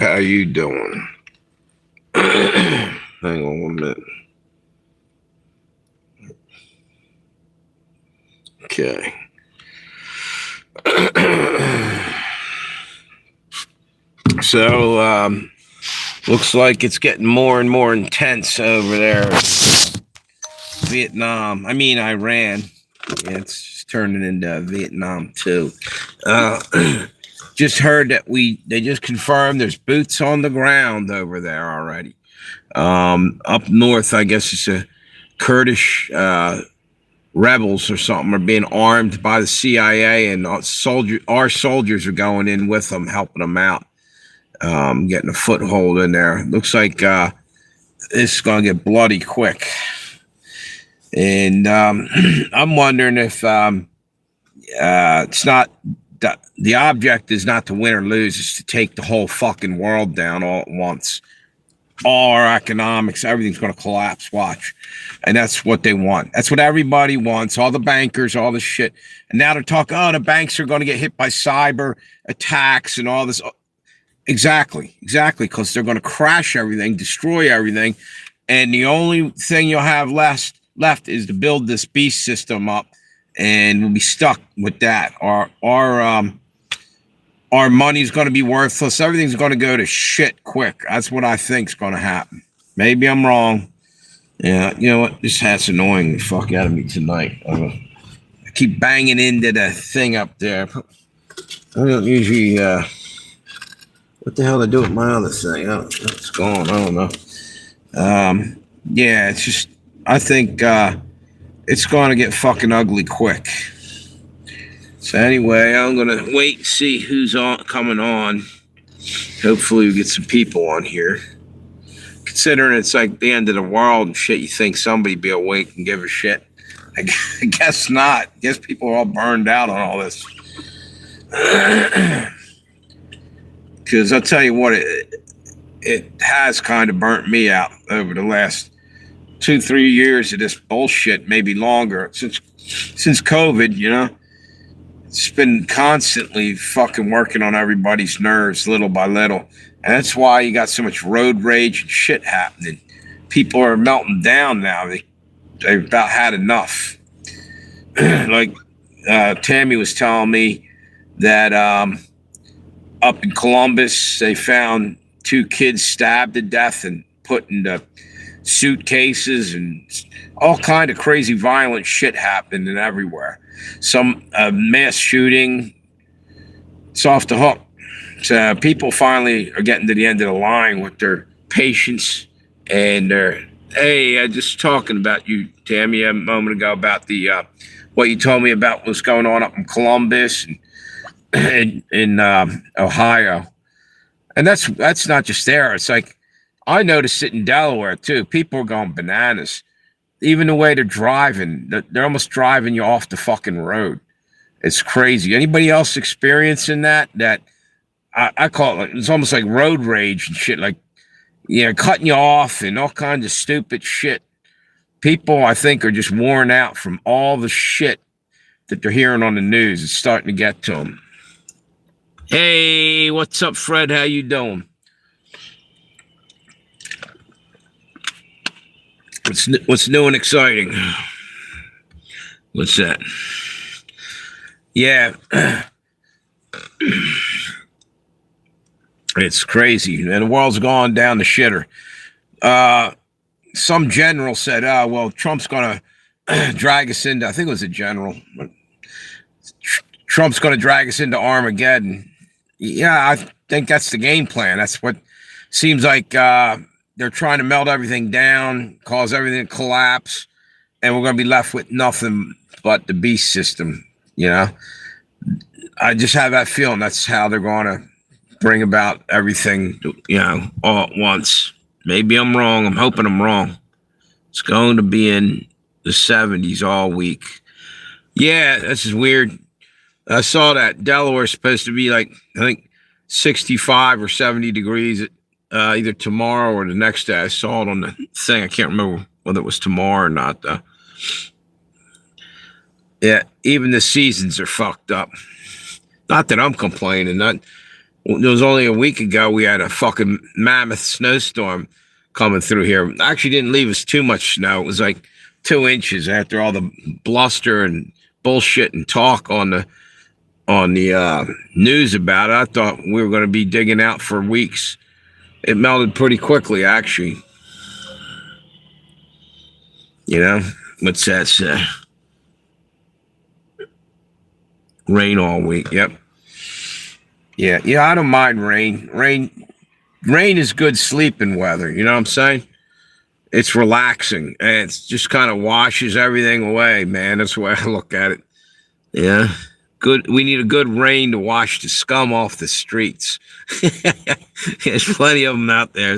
How you doing? Hang on 1 minute. Okay. So, looks like it's getting more and more intense over there. Vietnam. I mean, Iran. Yeah, it's just turning into Vietnam too. Uh, just heard that they just confirmed there's boots on the ground over there already. Up north, I guess it's a Kurdish rebels or something are being armed by the CIA, and our soldiers are going in with them, helping them out, getting a foothold in there. Looks like this is going to get bloody quick. And I'm wondering if it's not the object is not to win or lose, it's to take the whole fucking world down all at once. All our economics, everything's going to collapse. Watch. And that's what they want. That's what everybody wants. All the bankers, all the shit. And now they're talking, oh, the banks are going to get hit by cyber attacks and all this. Exactly. Because they're going to crash everything, destroy everything. And the only thing you'll have left is to build this beast system up. And we'll be stuck with that. Our money's going to be worthless. Everything's going to go to shit quick. That's what I think's going to happen. Maybe I'm wrong. Yeah, you know what? This hat's annoying the fuck out of me tonight. I keep banging into the thing up there. I don't usually. What the hell to do with my other thing? It's gone. I don't know. Yeah, it's just. I think it's going to get fucking ugly quick. So anyway, I'm gonna wait and see who's coming on. Hopefully we get some people on here. Considering it's like the end of the world and shit, you think somebody be awake and give a shit. I guess not. I guess people are all burned out on all this. Because I'll tell you what, it has kind of burnt me out over the last 2-3 years of this bullshit, maybe longer, since COVID, you know. It's been constantly fucking working on everybody's nerves little by little. And that's why you got so much road rage and shit happening. People are melting down now. They've about had enough. Like Tammy was telling me that up in Columbus, they found 2 kids stabbed to death and put into suitcases, and all kind of crazy violent shit happening everywhere. Some mass shooting. It's off the hook. So people finally are getting to the end of the line with their patience and their. Hey, I just talking about you, Tammy, a moment ago about the what you told me about what's going on up in Columbus and in Ohio, and that's not just there. It's like I noticed it in Delaware too. People are going bananas. Even the way they're driving, they're almost driving you off the fucking road. It's crazy. Anybody else experiencing that? That I call it, it's almost like road rage and shit. Like, cutting you off and all kinds of stupid shit. People, I think, are just worn out from all the shit that they're hearing on the news. It's starting to get to them. Hey, what's up, Fred? How you doing? What's new and exciting? What's that? Yeah. It's crazy. And the world's gone down the shitter. Some general said, well, Trump's going to drag us into, I think it was a general. Trump's going to drag us into Armageddon. Yeah, I think that's the game plan. That's what seems like they're trying to melt everything down, cause everything to collapse, and we're going to be left with nothing but the beast system, I just have that feeling that's how they're going to bring about everything, all at once. Maybe I'm wrong. I'm hoping I'm wrong. It's going to be in the 70s all week. Yeah, this is weird. I saw that Delaware's supposed to be like, I think, 65 or 70 degrees either tomorrow or the next day. I saw it on the thing. I can't remember whether it was tomorrow or not, though. Yeah, even the seasons are fucked up. Not that I'm complaining. was only a week ago we had a fucking mammoth snowstorm coming through here. Actually didn't leave us too much snow. It was like 2 inches after all the bluster and bullshit and talk on the news about it. I thought we were going to be digging out for weeks. It melted pretty quickly, actually. You know, what's that? Rain all week. Yep. Yeah. I don't mind rain. Rain is good sleeping weather. You know what I'm saying? It's relaxing and it just kind of washes everything away, man. That's the way I look at it. Yeah. Good. We need a good rain to wash the scum off the streets. There's plenty of them out there.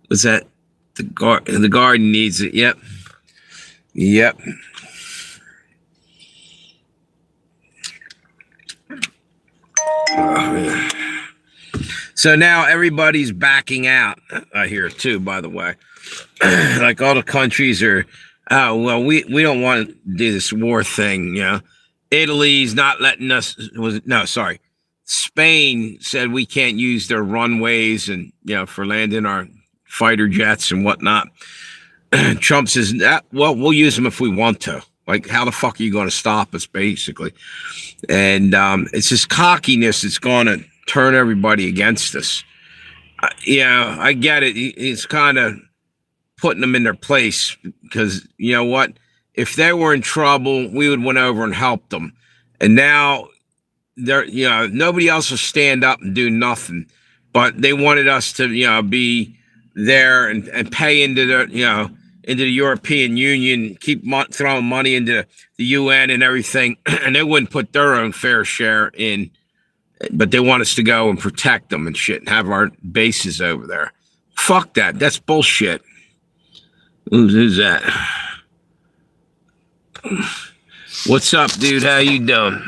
What's that? The garden needs it. Yep. Oh, yeah. So now everybody's backing out here too, by the way. Like all the countries are, oh, well, we don't want to do this war thing, you know. Italy's not letting us, Spain said we can't use their runways and, you know, for landing our fighter jets and whatnot. Trump says, well, we'll use them if we want to. Like, how the fuck are you going to stop us, basically? And it's this cockiness that's going to turn everybody against us. Yeah, I get it. It's kind of putting them in their place because, you know what? If they were in trouble, we would went over and helped them. And now, nobody else will stand up and do nothing. But they wanted us to, be there and pay into the, into the European Union, keep throwing money into the UN and everything. And they wouldn't put their own fair share in. But they want us to go and protect them and shit and have our bases over there. Fuck that. That's bullshit. Who's that? What's up, dude? How you doing?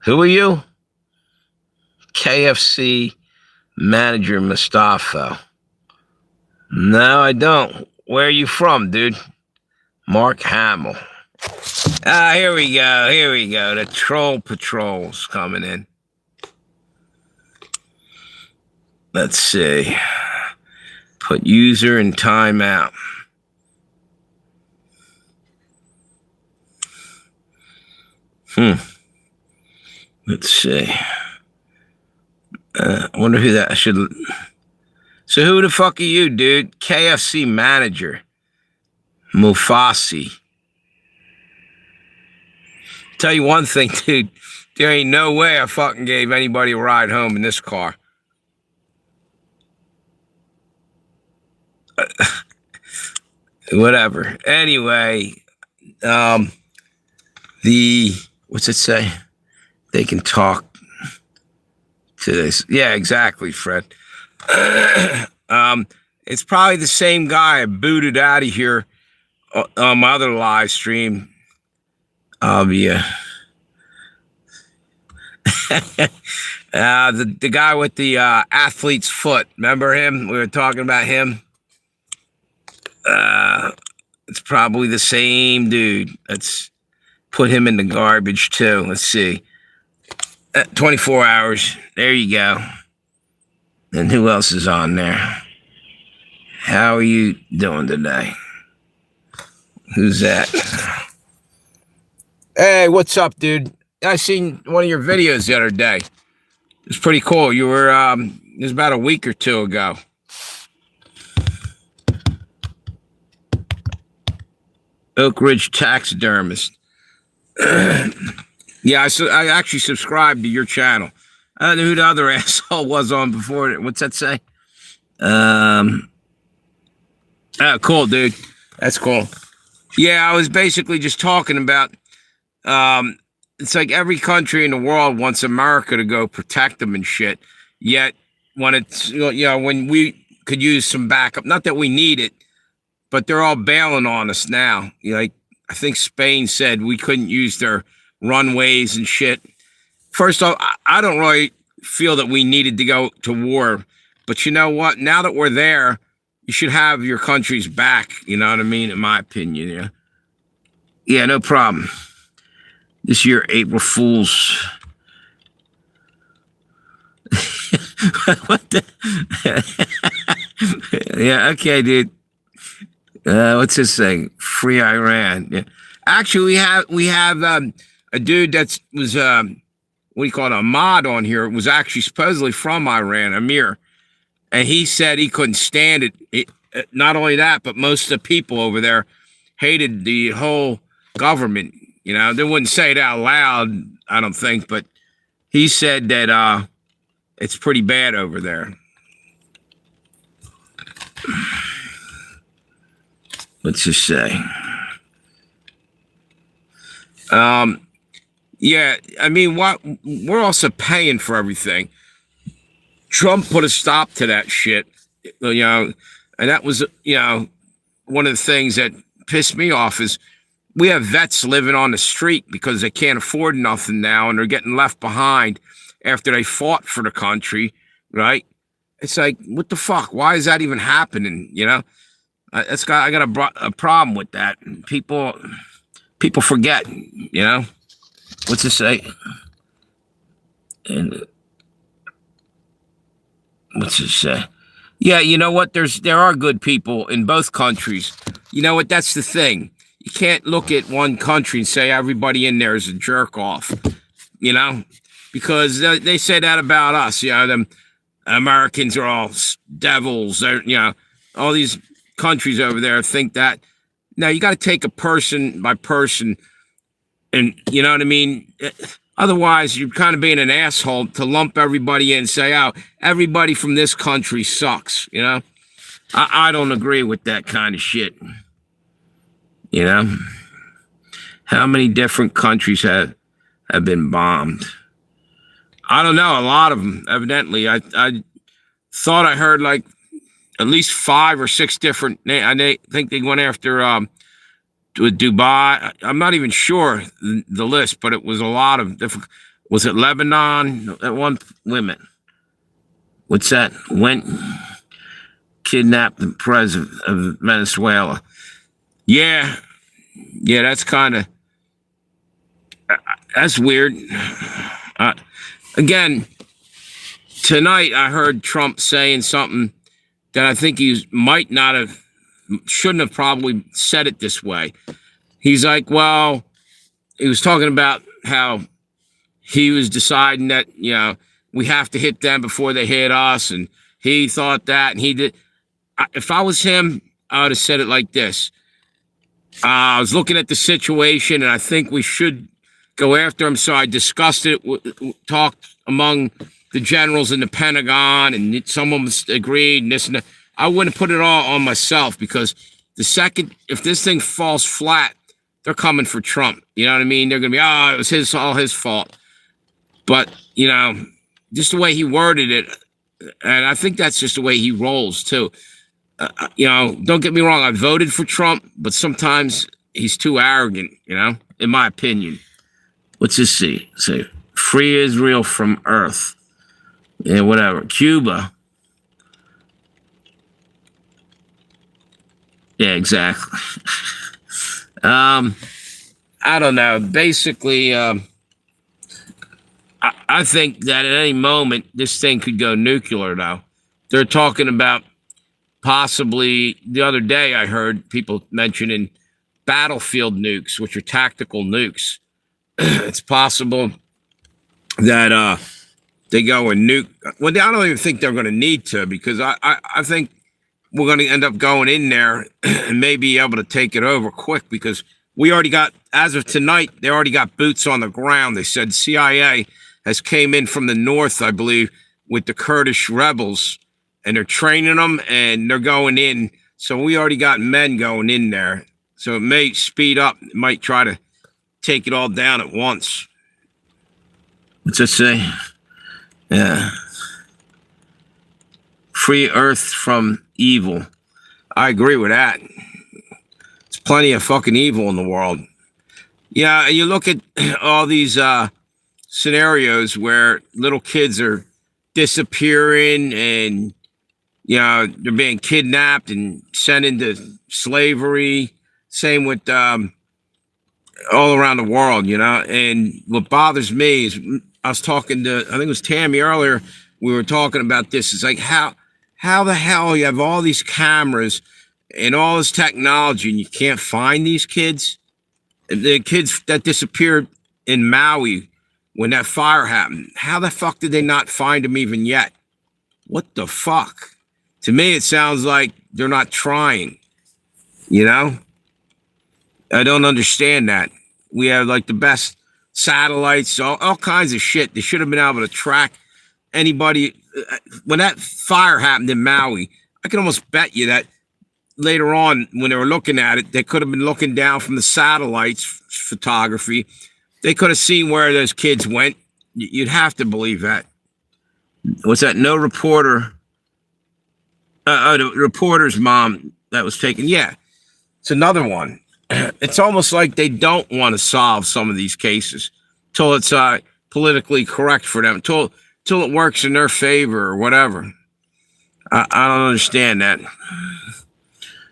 Who are you? KFC manager Mustafa. No, I don't. Where are you from, dude? Mark Hamill. Here we go. The troll patrol's coming in. Let's see. Put user in timeout. Let's see. I wonder who that should. So who the fuck are you, dude? KFC manager. Mufasi. Tell you one thing, dude. There ain't no way I fucking gave anybody a ride home in this car. Whatever. Anyway, what's it say? They can talk to this. Yeah, exactly, Fred. It's probably the same guy I booted out of here on my other live stream. The guy with the athlete's foot. Remember him? We were talking about him. It's probably the same dude. Let's put him in the garbage too. Let's see. 24 hours. There you go. And who else is on there? How are you doing today? Who's that? Hey, what's up, dude? I seen one of your videos the other day. It's pretty cool. You were, it was about a week or two ago. Oak Ridge taxidermist. Yeah, I actually subscribed to your channel. I don't know who the other asshole was on before. What's that say? Cool, dude. That's cool. Yeah, I was basically just talking about, it's like every country in the world wants America to go protect them and shit. Yet when it's, when we could use some backup, not that we need it, but they're all bailing on us now. Like, I think Spain said we couldn't use their runways and shit. First off, I don't really feel that we needed to go to war. But you know what? Now that we're there, you should have your country's back. You know what I mean? In my opinion, yeah. Yeah, no problem. This year, April Fools. What the? Yeah, okay, dude. What's this thing? Free Iran. Yeah. Actually, we have a dude that was what do you call it? A mod on here was actually supposedly from Iran, Amir, and he said he couldn't stand it. Not only that, but most of the people over there hated the whole government. You know, they wouldn't say it out loud, I don't think, but he said that it's pretty bad over there. Let's just say. Yeah, I mean, we're also paying for everything. Trump put a stop to that shit, you know, and that was, you know, one of the things that pissed me off is we have vets living on the street because they can't afford nothing now and they're getting left behind after they fought for the country, right? It's like, what the fuck? Why is that even happening? You know, I got a problem with that. People forget, you know. What's it say? And what's it say? Yeah, you know what? There are good people in both countries. You know what? That's the thing. You can't look at one country and say everybody in there is a jerk off. You know, because they say that about us. You know, them Americans are all devils. They're, you know, all these countries over there think that. Now you got to take a person by person. And you know what I mean? Otherwise, you're kind of being an asshole to lump everybody in and say, oh, everybody from this country sucks, you know? I don't agree with that kind of shit. You know? How many different countries have been bombed? I don't know, a lot of them, evidently. I thought I heard like at least 5 or 6 different, I think they went after with Dubai. I'm not even sure the list, but it was a lot of different. Was it Lebanon? At one women. What's that? Went kidnapped the president of Venezuela. Yeah, that's kind of that's weird. Again, tonight I heard Trump saying something that I think he shouldn't have probably said it this way. He's like, well, he was talking about how he was deciding that, you know, we have to hit them before they hit us. And he thought that, and he did. If I was him, I would have said it like this. I was looking at the situation, and I think we should go after him. So I discussed it, talked among the generals in the Pentagon, and someone agreed, and this and that. I wouldn't put it all on myself because the second, if this thing falls flat, they're coming for Trump. You know what I mean? They're going to be, oh, it was all his fault. But, you know, just the way he worded it, and I think that's just the way he rolls too. You know, don't get me wrong, I voted for Trump, but sometimes he's too arrogant, you know, in my opinion. What's this say? Say, free Israel from earth. Yeah, whatever. Cuba. Yeah, exactly. I don't know. Basically, I think that at any moment this thing could go nuclear. Though they're talking about possibly the other day I heard people mentioning battlefield nukes, which are tactical nukes. It's possible that they go and nuke. Well, I don't even think they're going to need to because I think we're going to end up going in there and maybe be able to take it over quick because we already got, as of tonight, they already got boots on the ground. They said CIA has came in from the north, I believe, with the Kurdish rebels, and they're training them and they're going in. So we already got men going in there. So it may speed up. It might try to take it all down at once. What's that say? Yeah. Free Earth from evil. I agree with that. There's plenty of fucking evil in the world. Yeah, you look at all these scenarios where little kids are disappearing and, they're being kidnapped and sent into slavery. Same with all around the world, And what bothers me is I was talking to, I think it was Tammy earlier. We were talking about this. It's like how the hell you have all these cameras and all this technology and you can't find these kids? The kids that disappeared in Maui when that fire happened. How the fuck did they not find them even yet? What the fuck? To me, it sounds like they're not trying. I don't understand that. We have like the best satellites, all kinds of shit. They should have been able to track anybody. When that fire happened in Maui, I can almost bet you that later on, when they were looking at it, they could have been looking down from the satellites photography. They could have seen where those kids went. You'd have to believe that. Was that no reporter? The reporter's mom that was taken. Yeah, it's another one. It's almost like they don't want to solve some of these cases till it's politically correct for them, till it works in their favor or whatever. I don't understand that.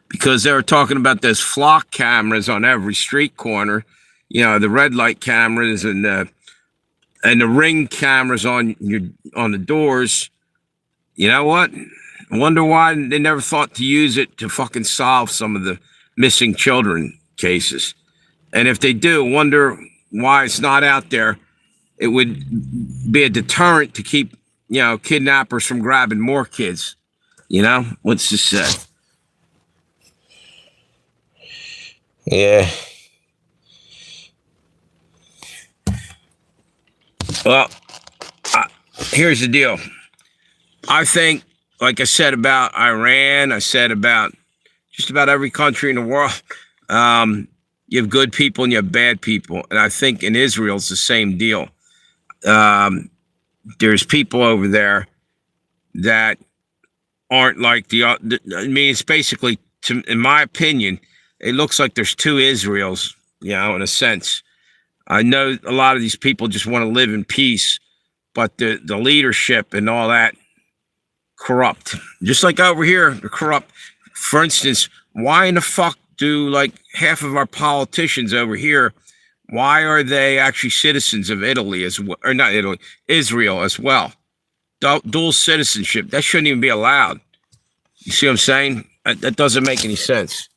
Because they were talking about those flock cameras on every street corner, the red light cameras and the ring cameras on the doors. You know what? I wonder why they never thought to use it to fucking solve some of the missing children cases. And if they do, wonder why it's not out there. It would be a deterrent to keep, kidnappers from grabbing more kids. What's this say? Yeah. Well, here's the deal. I think, like I said about Iran, I said about just about every country in the world, you have good people and you have bad people. And I think in Israel, it's the same deal. There's people over there that aren't like it's basically, in my opinion, it looks like there's two Israels, in a sense. I know a lot of these people just want to live in peace, but the leadership and all that, corrupt. Just like over here, they're corrupt. For instance, why in the fuck do like half of our politicians over here, why are they actually citizens of Italy as well, or not Italy, Israel as well? Dual citizenship, that shouldn't even be allowed. You see what I'm saying? That doesn't make any sense.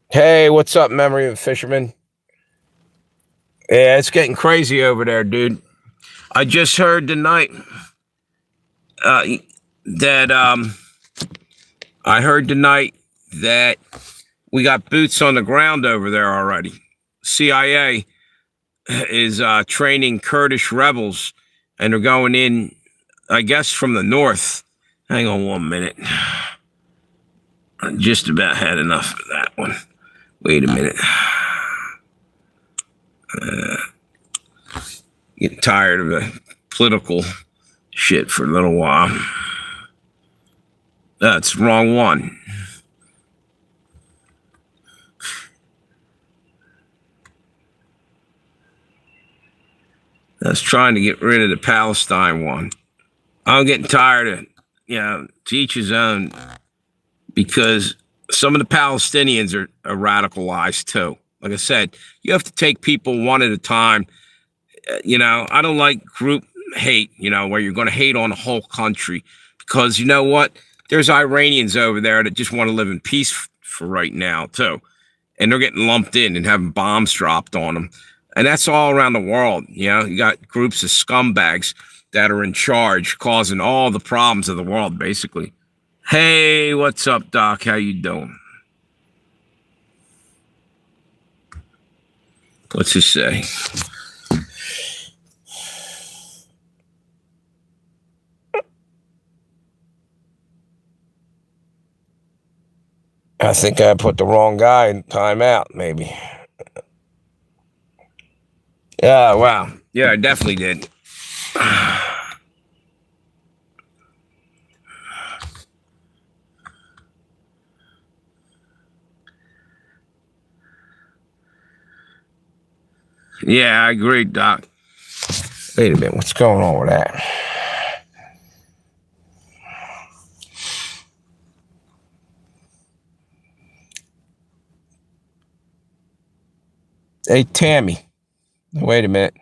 Hey, what's up, Memory of a Fisherman? Yeah, it's getting crazy over there, dude. I just heard tonight that we got boots on the ground over there already. CIA is training Kurdish rebels, and they're going in, I guess, from the north. Hang on 1 minute. I just about had enough of that one. Wait a minute. Getting tired of the political shit for a little while. That's the wrong one. I was trying to get rid of the Palestine one. I'm getting tired of, to each his own, because some of the Palestinians are radicalized too. Like I said, you have to take people one at a time. I don't like group hate, where you're going to hate on the whole country, because you know what? There's Iranians over there that just want to live in peace for right now too. And they're getting lumped in and having bombs dropped on them. And that's all around the world. You got groups of scumbags that are in charge, causing all the problems of the world, basically. Hey, what's up, Doc? How you doing? What's he say? I think I put the wrong guy in timeout, maybe. Yeah, wow. Yeah, I definitely did. Yeah, I agree, Doc. Wait a minute, what's going on with that? Hey, Tammy. Wait a minute.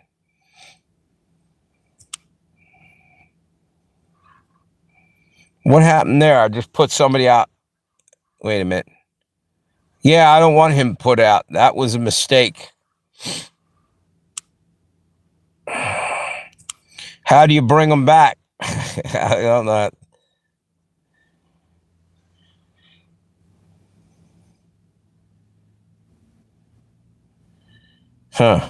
What happened there? I just put somebody out. Wait a minute. Yeah, I don't want him put out. That was a mistake. How do you bring him back? I don't know. Huh.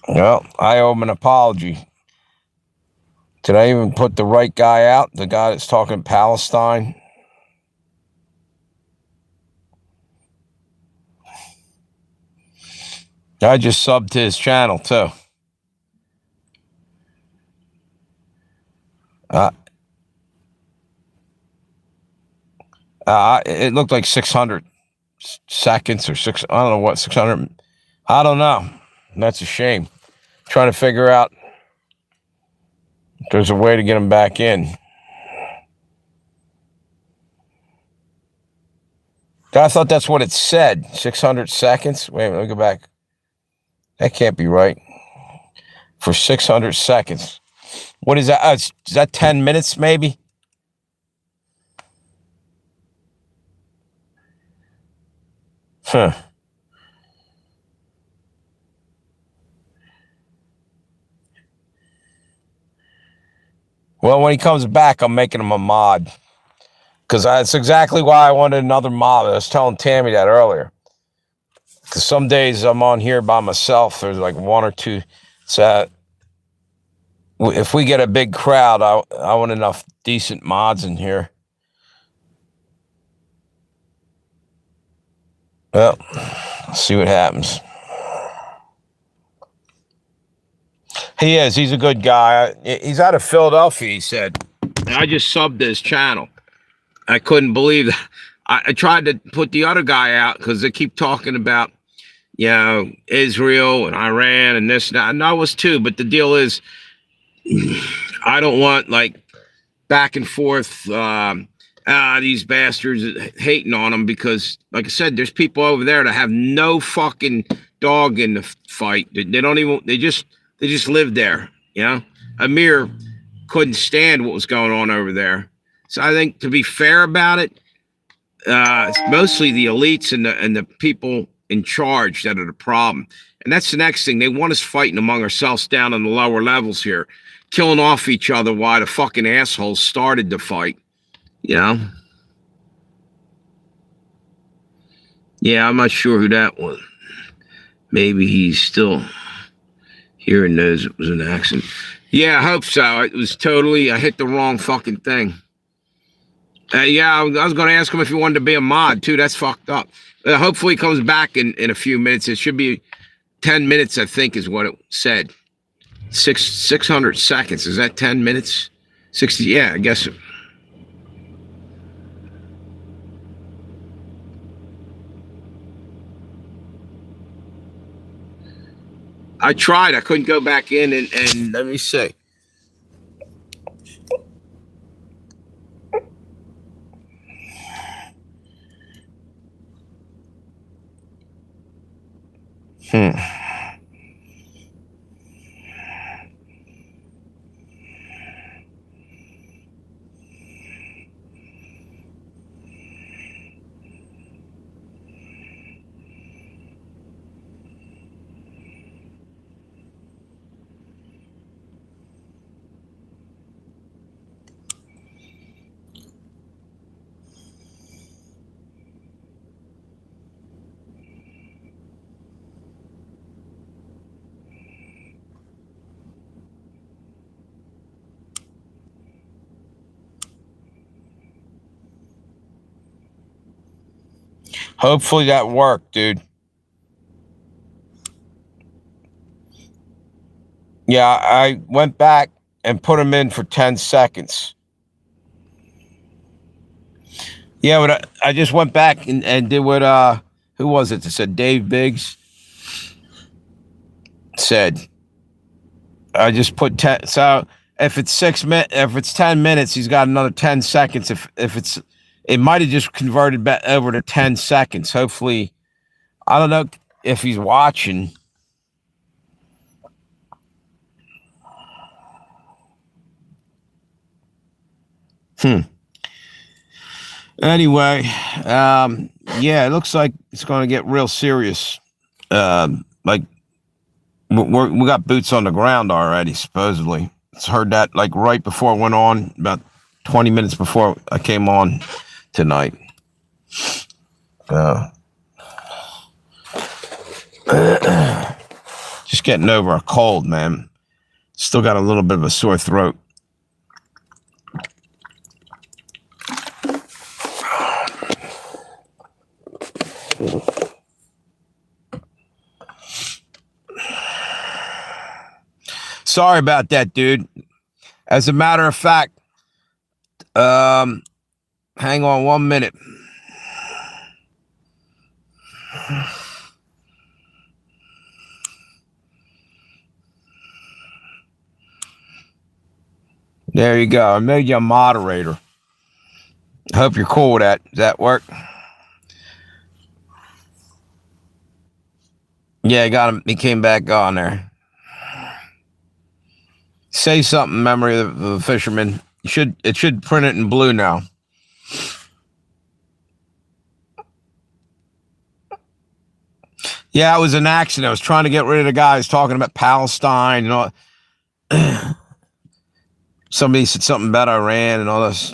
Well, I owe him an apology. Did I even put the right guy out? The guy that's talking Palestine? I just subbed to his channel, too. It looked like 600 seconds or I don't know what, 600. I don't know. That's a shame. Trying to figure out if there's a way to get him back in. I thought that's what it said. 600 seconds. Wait a minute, let me go back. That can't be right. For 600 seconds. What is that? Is that 10 minutes maybe? Huh. Well, when he comes back, I'm making him a mod. Because that's exactly why I wanted another mod. I was telling Tammy that earlier. Because some days I'm on here by myself. There's like one or two. So if we get a big crowd, I want enough decent mods in here. Well, see what happens. He is. He's a good guy. He's out of Philadelphia, he said. I just subbed to his channel. I couldn't believe that. I tried to put the other guy out because they keep talking about, Israel and Iran and this and that. And I was too. But the deal is, I don't want like back and forth, these bastards hating on them because, like I said, there's people over there that have no fucking dog in the fight. They don't even, they just live there, Amir couldn't stand what was going on over there. So I think, to be fair about it, it's mostly the elites and the people in charge that are the problem. And that's the next thing. They want us fighting among ourselves down on the lower levels here, killing off each other while the fucking assholes started the fight. Yeah, I'm not sure who that was. Maybe he's still here and knows it was an accident. Yeah, I hope so. It was totally, I hit the wrong fucking thing. I was going to ask him if he wanted to be a mod, too. That's fucked up. Hopefully he comes back in a few minutes. It should be 10 minutes, I think, is what it said. 600 seconds. Is that 10 minutes? 60? Yeah, I guess. I tried. I couldn't go back in and let me see. Hopefully that worked, dude. Yeah, I went back and put him in for 10 seconds. Yeah, but I just went back and did what, who was it that said? Dave Biggs said. I just put 10. So if it's 10 minutes, he's got another 10 seconds. If It might have just converted back over to 10 seconds. Hopefully, I don't know if he's watching. Anyway, yeah, it looks like it's going to get real serious. Like we got boots on the ground already, supposedly. It's heard that like right before it went on, about 20 minutes before I came on tonight. Just getting over a cold, man. Still got a little bit of a sore throat. Sorry about that, dude. As a matter of fact, hang on 1 minute. There you go. I made you a moderator. Hope you're cool with that. Does that work? Yeah, I got him. He came back on there. Say something, memory of the fisherman. It should print it in blue now. Yeah, it was an accident. I was trying to get rid of the guys talking about Palestine and all. Somebody said something about Iran and all this.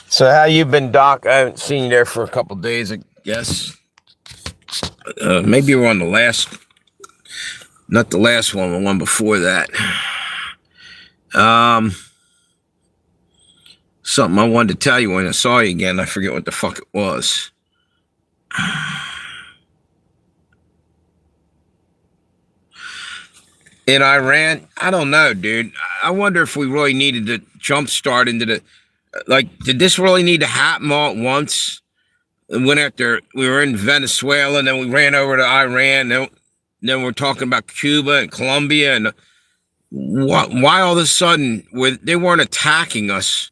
So how you been, Doc? I haven't seen you there for a couple of days, I guess. Maybe you were on the last, not the last one, the one before that. Something I wanted to tell you when I saw you again. I forget what the fuck it was. In Iran, I don't know, dude. I wonder if we really needed to jumpstart into the, like, did this really need to happen all at once? And went after, we were in Venezuela, and then we ran over to Iran, then we're talking about Cuba and Colombia, and why all of a sudden, they weren't attacking us?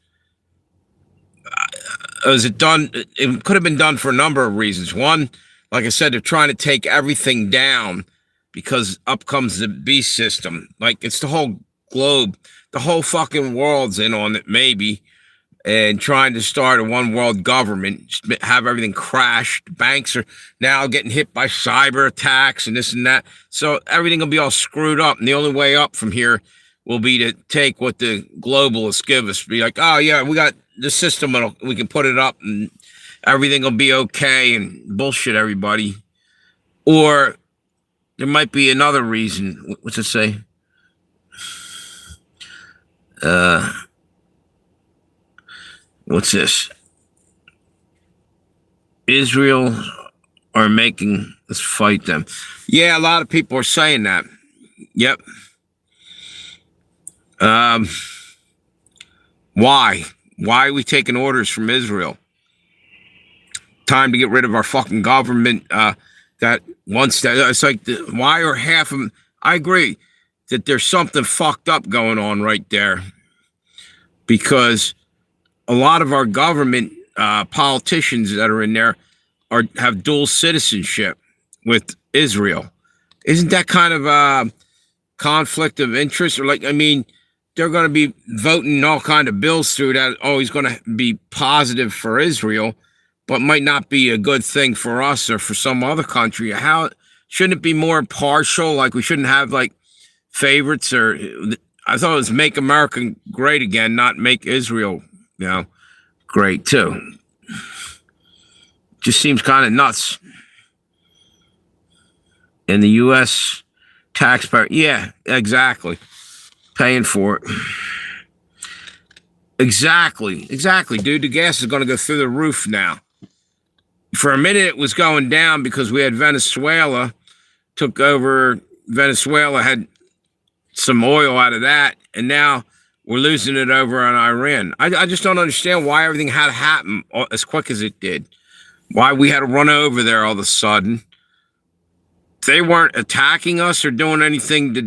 Was it done? It could have been done for a number of reasons. One, like I said, they're trying to take everything down because up comes the beast system. Like, it's the whole globe, the whole fucking world's in on it, maybe, and trying to start a one world government, have everything crashed. Banks are now getting hit by cyber attacks and this and that. So everything will be all screwed up. And the only way up from here will be to take what the globalists give us. Be like, oh, yeah, we got the system. We can put it up and everything will be okay and bullshit everybody. Or there might be another reason. What's it say? What's this? Israel are making us fight them. Yeah, a lot of people are saying that. Yep. Why? Why are we taking orders from Israel? Time to get rid of our fucking government. That once that it's like, why are half of them? I agree that there's something fucked up going on right there, because a lot of our government politicians that are in there have dual citizenship with Israel. Isn't that kind of a conflict of interest? Or like, I mean, they're going to be voting all kind of bills through that always going to be positive for Israel, but might not be a good thing for us or for some other country. How shouldn't it be more impartial? Like, we shouldn't have like favorites, or I thought it was make America great again, not make Israel, great too. Just seems kind of nuts. And the U.S. taxpayer, yeah, exactly, paying for it. Exactly, dude. The gas is going to go through the roof now. For a minute, it was going down because we had Venezuela took over. Venezuela had some oil out of that, and now we're losing it over on Iran. I just don't understand why everything had to happen as quick as it did. Why we had to run over there all of a sudden. They weren't attacking us or doing anything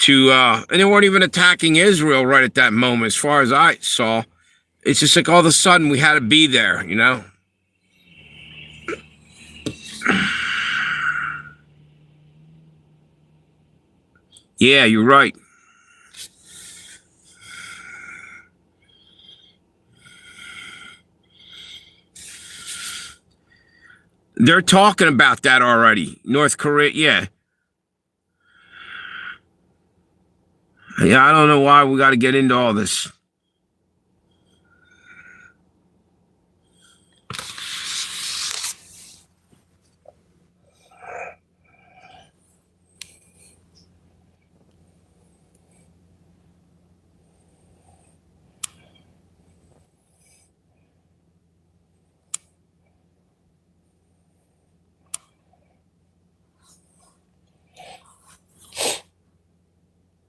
and they weren't even attacking Israel right at that moment, as far as I saw. It's just like all of a sudden we had to be there, you know? Yeah, you're right. They're talking about that already. North Korea, yeah. Yeah, I don't know why we got to get into all this.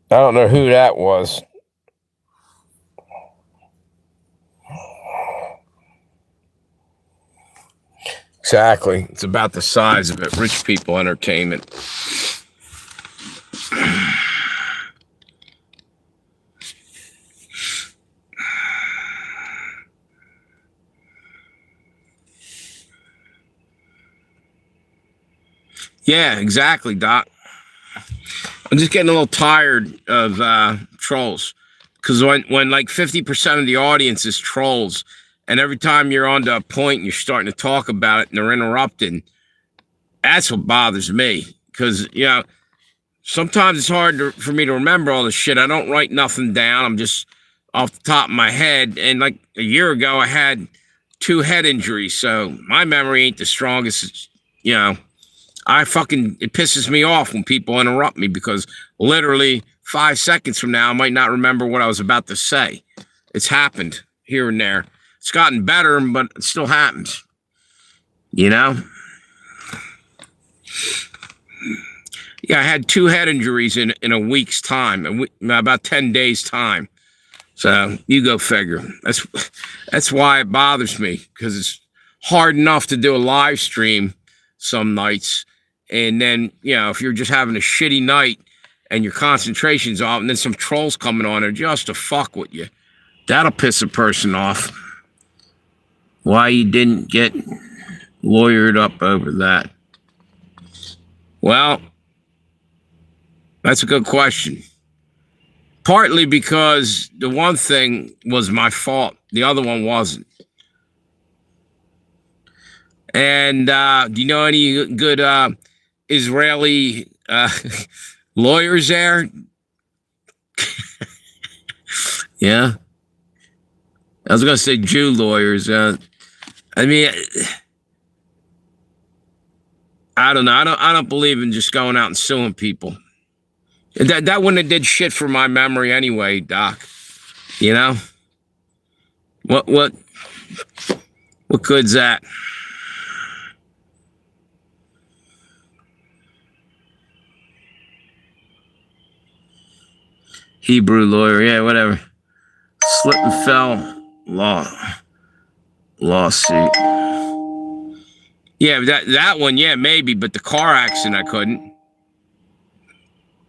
I don't know who that was. Exactly. It's about the size of it. Rich people entertainment. Yeah, exactly, Doc. I'm just getting a little tired of trolls. Because when like 50% of the audience is trolls, and every time you're on to a point and you're starting to talk about it and they're interrupting, that's what bothers me. Because, you know, sometimes it's hard for me to remember all this shit. I don't write nothing down. I'm just off the top of my head. And like a year ago, I had 2 head injuries. So my memory ain't the strongest. It's, you know, it pisses me off when people interrupt me because literally 5 seconds from now, I might not remember what I was about to say. It's happened here and there. It's gotten better, but it still happens. You know? Yeah, I had 2 head injuries in a week's time, about 10 days' time. So you go figure. That's why it bothers me, because it's hard enough to do a live stream some nights. And then, you know, if you're just having a shitty night and your concentration's off, and then some trolls coming on there just to fuck with you, that'll piss a person off. Why you didn't get lawyered up over that? Well, that's a good question. Partly because the one thing was my fault. The other one wasn't. And do you know any good Israeli lawyers there? Yeah. I was going to say Jew lawyers. I mean, I don't know. I don't believe in just going out and suing people. That wouldn't have did shit for my memory anyway, Doc. You know? What good's that? Hebrew lawyer, yeah, whatever. Slip and fell lawsuit. Yeah, that one, yeah, maybe, but the car accident I couldn't.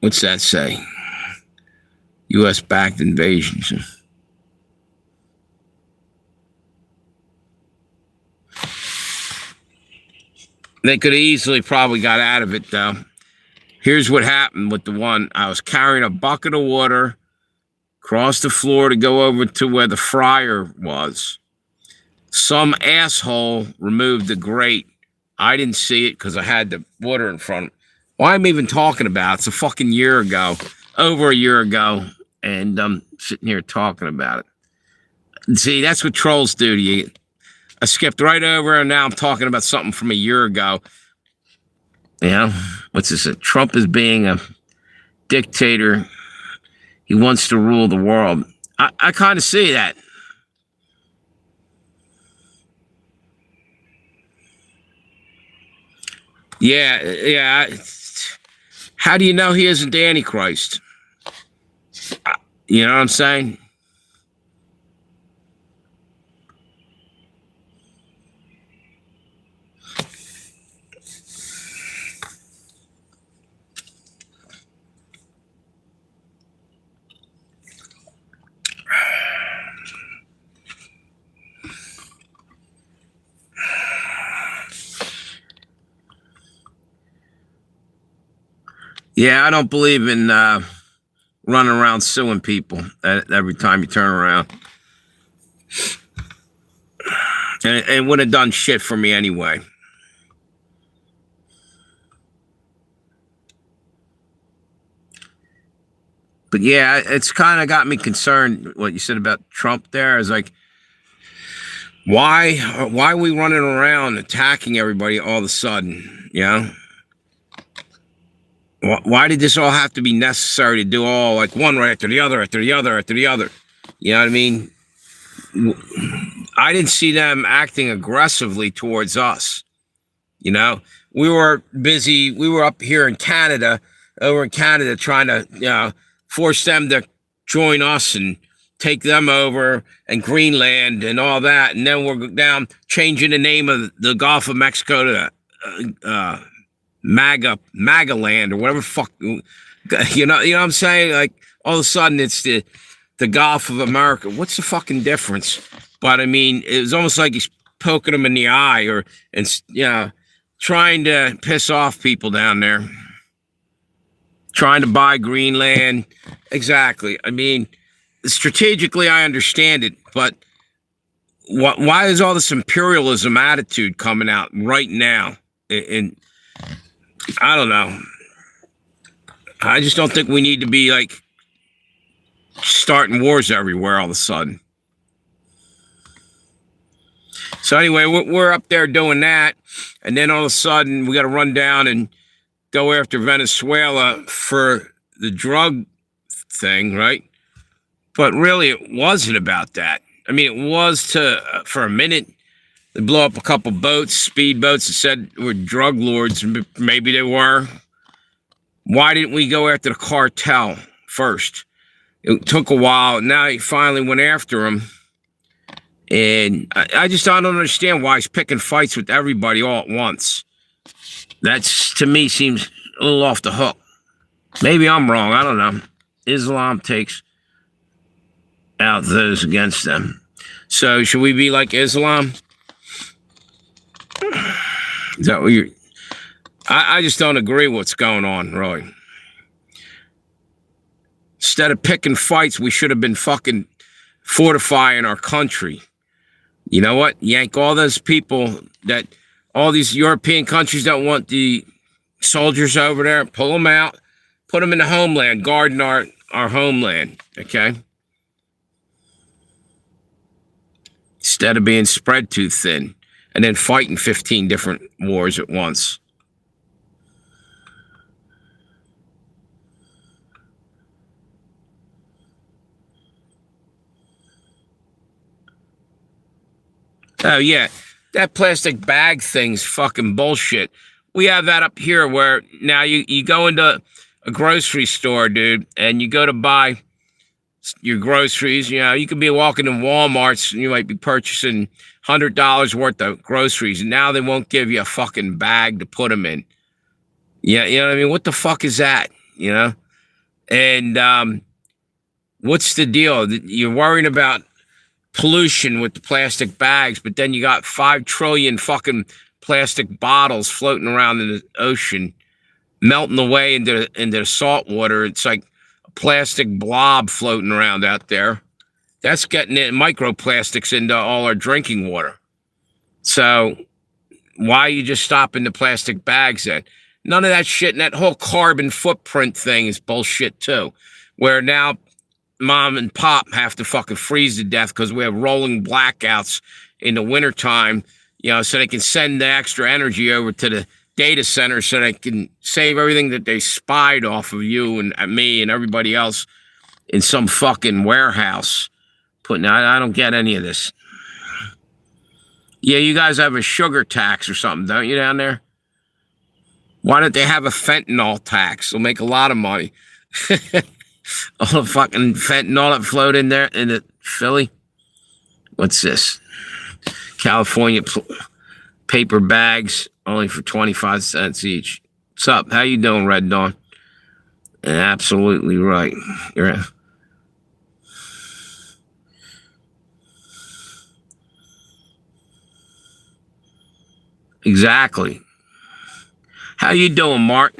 What's that say? U.S. backed invasions. They could have easily probably got out of it though. Here's what happened with the one. I was carrying a bucket of water across the floor to go over to where the fryer was. Some asshole removed the grate. I didn't see it because I had the water in front of me. Why am I even talking about it? It's a fucking year ago. Over a year ago. And I'm sitting here talking about it. See, that's what trolls do to you. I skipped right over and now I'm talking about something from a year ago. You know, what's this? Trump is being a dictator. He wants to rule the world. I kind of see that. Yeah. How do you know he isn't the Antichrist? You know what I'm saying? Yeah, I don't believe in running around suing people every time you turn around. And it would have done shit for me anyway. But yeah, it's kind of got me concerned what you said about Trump there. Is like, why are we running around attacking everybody all of a sudden? You know? Why did this all have to be necessary to do all like one right after the other, after the other, after the other? You know what I mean? I didn't see them acting aggressively towards us. You know, we were busy. We were up here in Canada, over in Canada, trying to, force them to join us and take them over and Greenland and all that. And then we're down changing the name of the Gulf of Mexico to MAGA land or whatever fuck. You know what I'm saying? Like all of a sudden it's the Gulf of America. What's the fucking difference? But I mean, it was almost like he's poking them in the eye trying to piss off people down there. Trying to buy Greenland. Exactly. I mean, strategically, I understand it, but why is all this imperialism attitude coming out right now? And I don't know. I just don't think we need to be like starting wars everywhere all of a sudden. So anyway, we're up there doing that, and then all of a sudden we got to run down and go after Venezuela for the drug thing, right? But really, it wasn't about that. I mean, it was for a minute. They blow up a couple boats, speedboats that said were drug lords. Maybe they were. Why didn't we go after the cartel first? It took a while. Now he finally went after them. And I just don't understand why he's picking fights with everybody all at once. That's, to me, seems a little off the hook. Maybe I'm wrong. I don't know. Islam takes out those against them. So should we be like Islam? Is that what you're... I just don't agree with what's going on, really. Instead of picking fights, we should have been fucking fortifying our country. You know what? Yank all those people all these European countries that want the soldiers over there, pull them out, put them in the homeland, guarding our homeland, okay? Instead of being spread too thin and then fighting 15 different wars at once. Oh, yeah. That plastic bag thing's fucking bullshit. We have that up here where now you go into a grocery store, dude, and you go to buy your groceries. You know, you could be walking in Walmart's and you might be purchasing $100 worth of groceries. And now they won't give you a fucking bag to put them in. Yeah, you know what I mean? What the fuck is that? You know? And what's the deal? You're worrying about pollution with the plastic bags, but then you got 5 trillion fucking plastic bottles floating around in the ocean, melting away into the salt water. It's like a plastic blob floating around out there. That's getting microplastics into all our drinking water. So why are you just stopping the plastic bags then? None of that shit, and that whole carbon footprint thing is bullshit too, where now mom and pop have to fucking freeze to death because we have rolling blackouts in the wintertime, so they can send the extra energy over to the data center so they can save everything that they spied off of you and me and everybody else in some fucking warehouse. I don't get any of this. Yeah, you guys have a sugar tax or something, don't you, down there? Why don't they have a fentanyl tax? They'll make a lot of money. All the fucking fentanyl that flowed in there in Philly. What's this? California paper bags only for 25 cents each. What's up? How you doing, Red Dawn? Absolutely right. You're exactly. How you doing, Mark?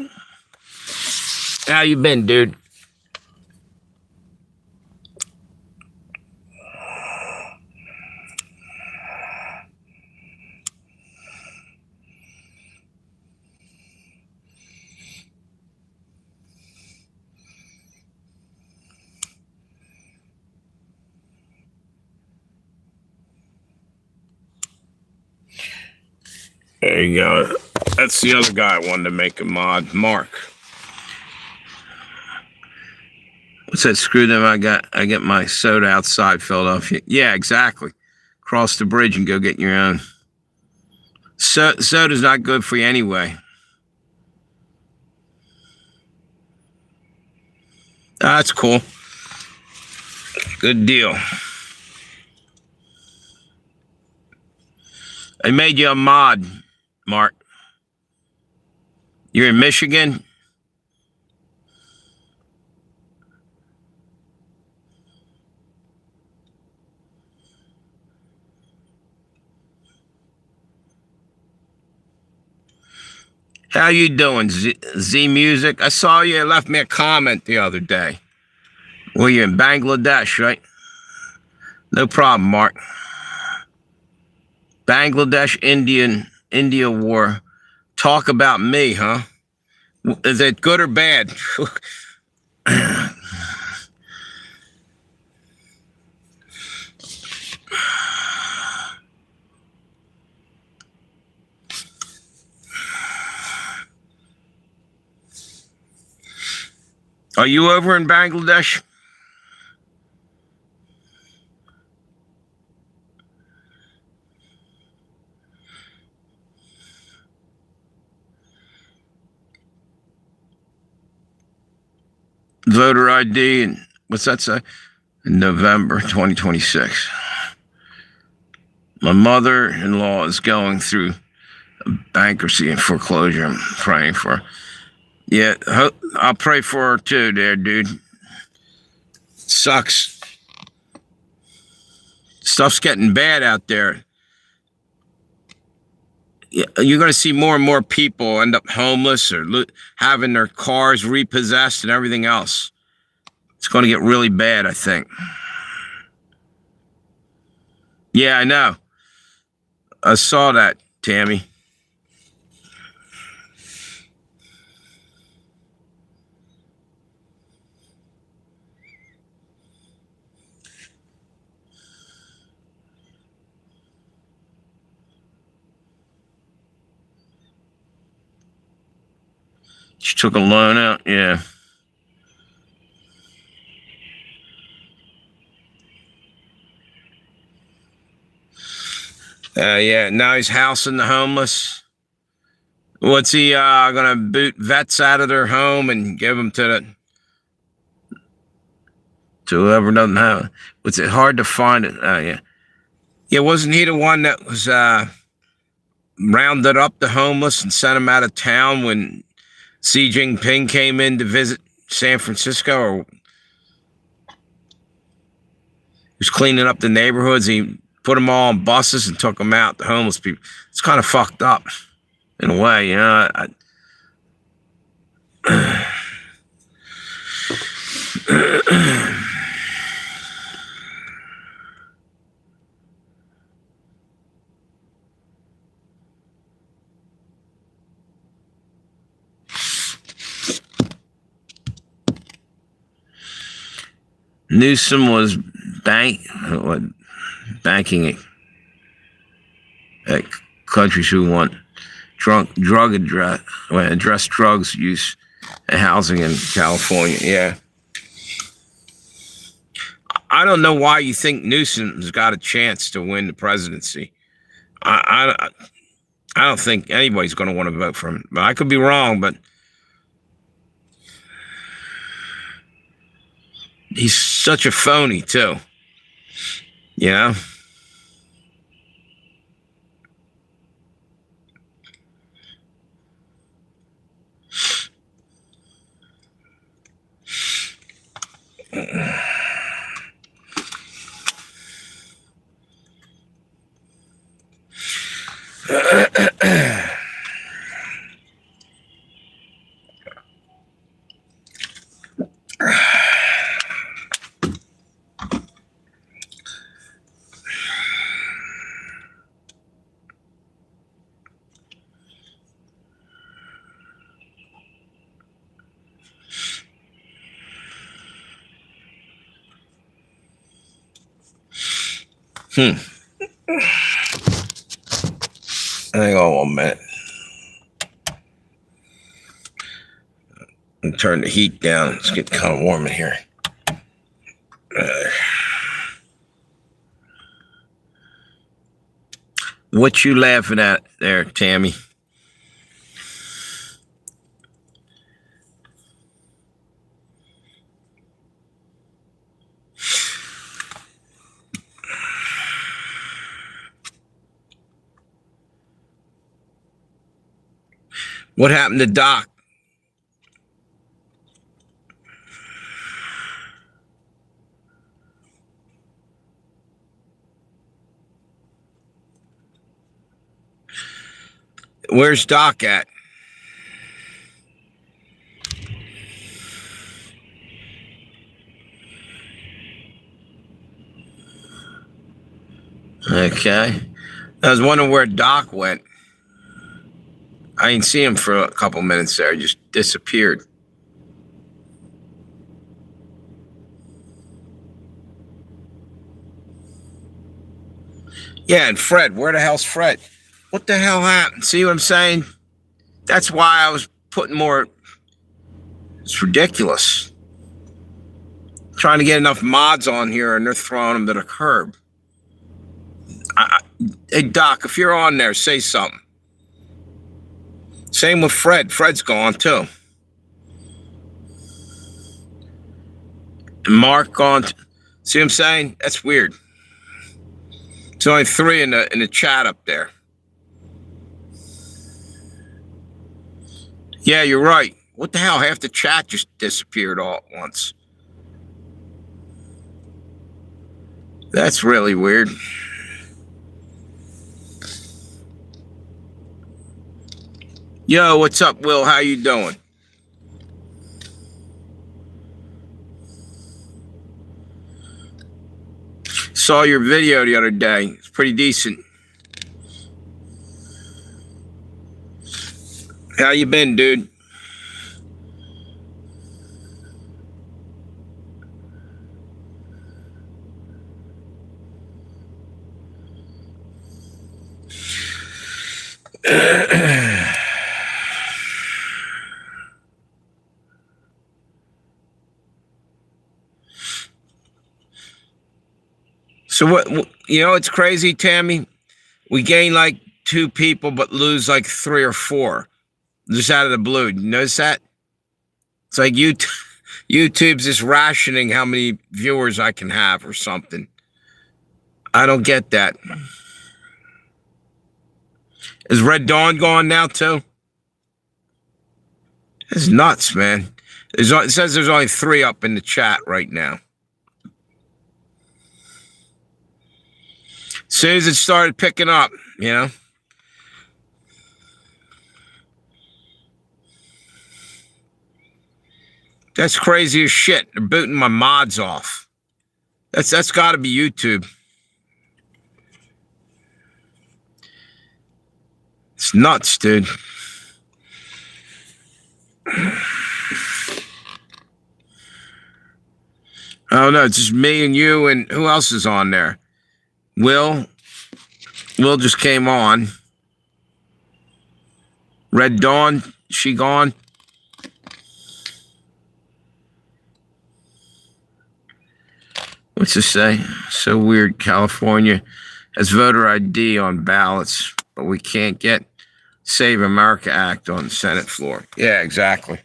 How you been, dude? There you go. That's the other guy I wanted to make a mod, Mark. What's that? Screw them. I get my soda outside Philadelphia. Yeah, exactly. Cross the bridge and go get your own. Soda's not good for you anyway. That's cool. Good deal. I made you a mod, Mark. You're in Michigan? How you doing, Z Music? I saw you left me a comment the other day. Well, you're in Bangladesh, right? No problem, Mark. Bangladesh, India war. Talk about me, huh? Is it good or bad? Are you over in Bangladesh? Voter ID, and what's that say? In November 2026. My mother-in-law is going through bankruptcy and foreclosure. I'm praying for her. Yeah, I'll pray for her too there, dude. Sucks. Stuff's getting bad out there. You're going to see more and more people end up homeless or having their cars repossessed and everything else. It's going to get really bad, I think. Yeah, I know. I saw that, Tammy. She took a loan out, yeah. Yeah, now he's housing the homeless. What's he gonna boot vets out of their home and give them to whoever doesn't have it? Was it hard to find it? Yeah. Yeah, wasn't he the one that was rounded up the homeless and sent them out of town when Xi Jinping came in to visit San Francisco? Or he was cleaning up the neighborhoods. He put them all on buses and took them out, the homeless people. It's kind of fucked up in a way, you know. Newsom was banking at countries who want address drugs use and housing in California. Yeah. I don't know why you think Newsom's got a chance to win the presidency. I don't think anybody's going to want to vote for him. But I could be wrong, but he's such a phony, too. You know? Hmm. Hang on 1 minute. And turn the heat down. It's getting kind of warm in here. What you laughing at there, Tammy? What happened to Doc? Where's Doc at? Okay. I was wondering where Doc went. I didn't see him for a couple minutes there. He just disappeared. Yeah, and Fred. Where the hell's Fred? What the hell happened? See what I'm saying? That's why I was putting more. It's ridiculous. Trying to get enough mods on here, and they're throwing them to the curb. Hey, Doc, if you're on there, say something. Same with Fred. Fred's gone, too. And Mark gone. See what I'm saying? That's weird. There's only 3 in the chat up there. Yeah, you're right. What the hell? Half the chat just disappeared all at once. That's really weird. Yo, what's up, Will? How you doing? Saw your video the other day. It's pretty decent. How you been, dude? So what, you know, it's crazy, Tammy. We gain like 2 people, but lose like 3 or 4, just out of the blue. You notice that? It's like YouTube's just rationing how many viewers I can have or something. I don't get that. Is Red Dawn gone now too? It's nuts, man. It says there's only 3 up in the chat right now. As soon as it started picking up, you know. That's crazy as shit. They're booting my mods off. That's got to be YouTube. It's nuts, dude. Oh no, it's just me and you, and who else is on there? Will just came on. Red Dawn, she gone? What's this say? So weird. California has voter ID on ballots, but we can't get Save America Act on the Senate floor. Yeah, exactly.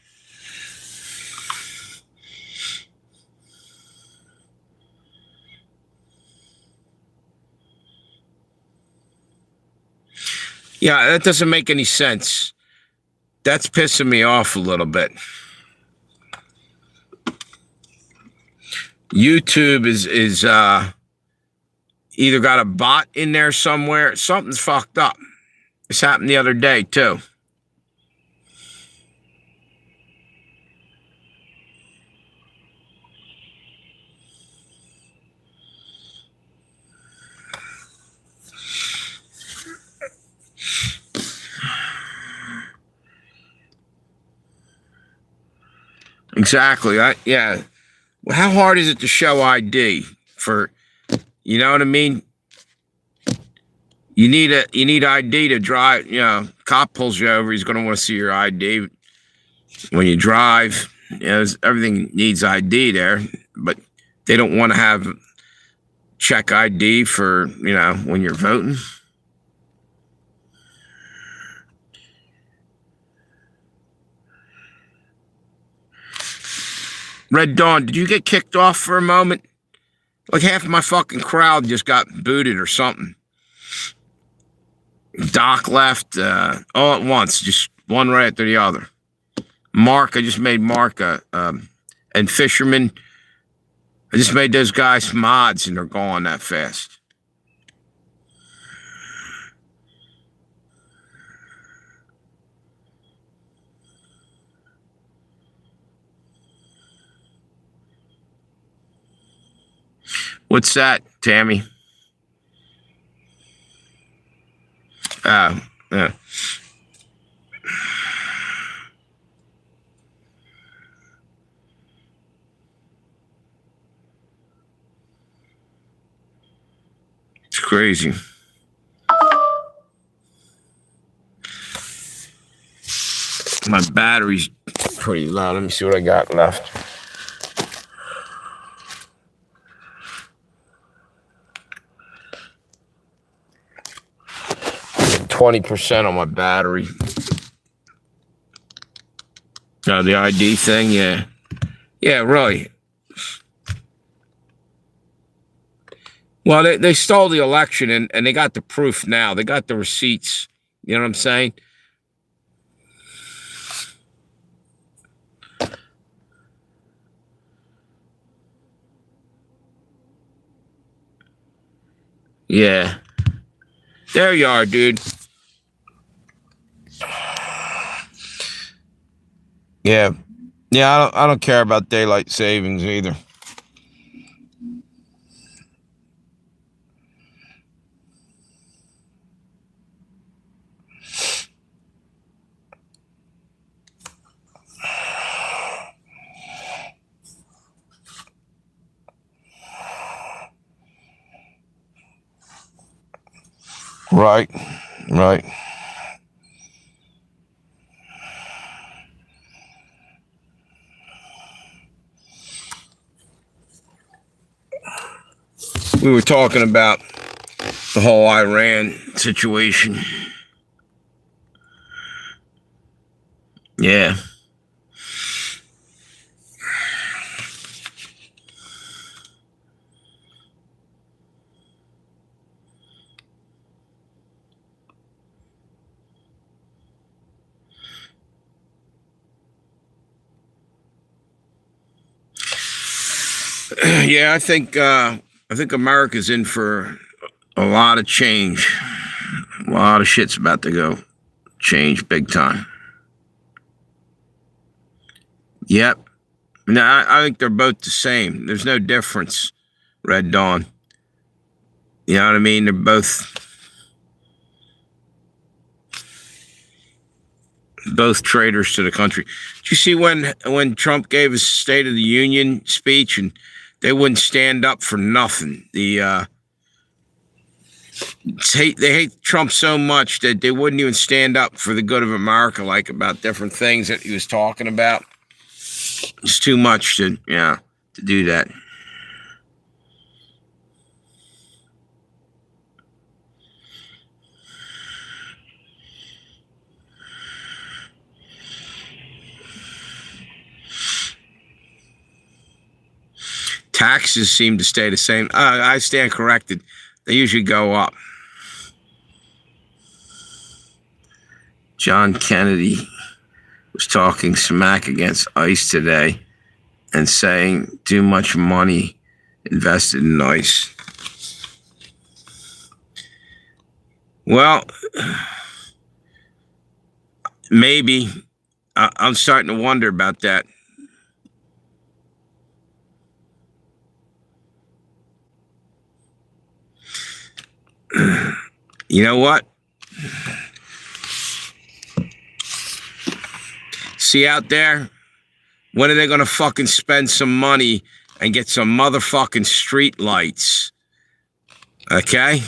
Yeah, that doesn't make any sense. That's pissing me off a little bit. YouTube is either got a bot in there somewhere. Something's fucked up. This happened the other day, too. Exactly. Yeah. How hard is it to show ID for, you know what I mean? You need ID to drive. You know, cop pulls you over. He's going to want to see your ID when you drive. You know, everything needs ID there, but they don't want to have check ID for, you know, when you're voting. Red Dawn, did you get kicked off for a moment? Like half of my fucking crowd just got booted or something. Doc left all at once, just one right after the other. Mark, I just made Mark and Fisherman. I just made those guys mods and they're gone that fast. What's that, Tammy? Yeah. It's crazy. My battery's pretty low. Let me see what I got left. 20% on my battery. The ID thing, yeah. Yeah, really. Well, they stole the election and they got the proof now. They got the receipts. You know what I'm saying? Yeah. There you are, dude. Yeah. Yeah, I don't care about daylight savings either. Right. Right. We were talking about the whole Iran situation. Yeah. Yeah, I think America's in for a lot of change. A lot of shit's about to go change big time. Yep. No, I think they're both the same. There's no difference. Red Dawn. You know what I mean? They're both traitors to the country. Did you see when Trump gave his State of the Union speech and they wouldn't stand up for nothing? They hate Trump so much that they wouldn't even stand up for the good of America, like about different things that he was talking about. It's too much to do that. Taxes seem to stay the same. I stand corrected. They usually go up. John Kennedy was talking smack against ICE today and saying too much money invested in ICE. Well, maybe. I'm starting to wonder about that. You know what? See out there? When are they going to fucking spend some money and get some motherfucking street lights? Okay?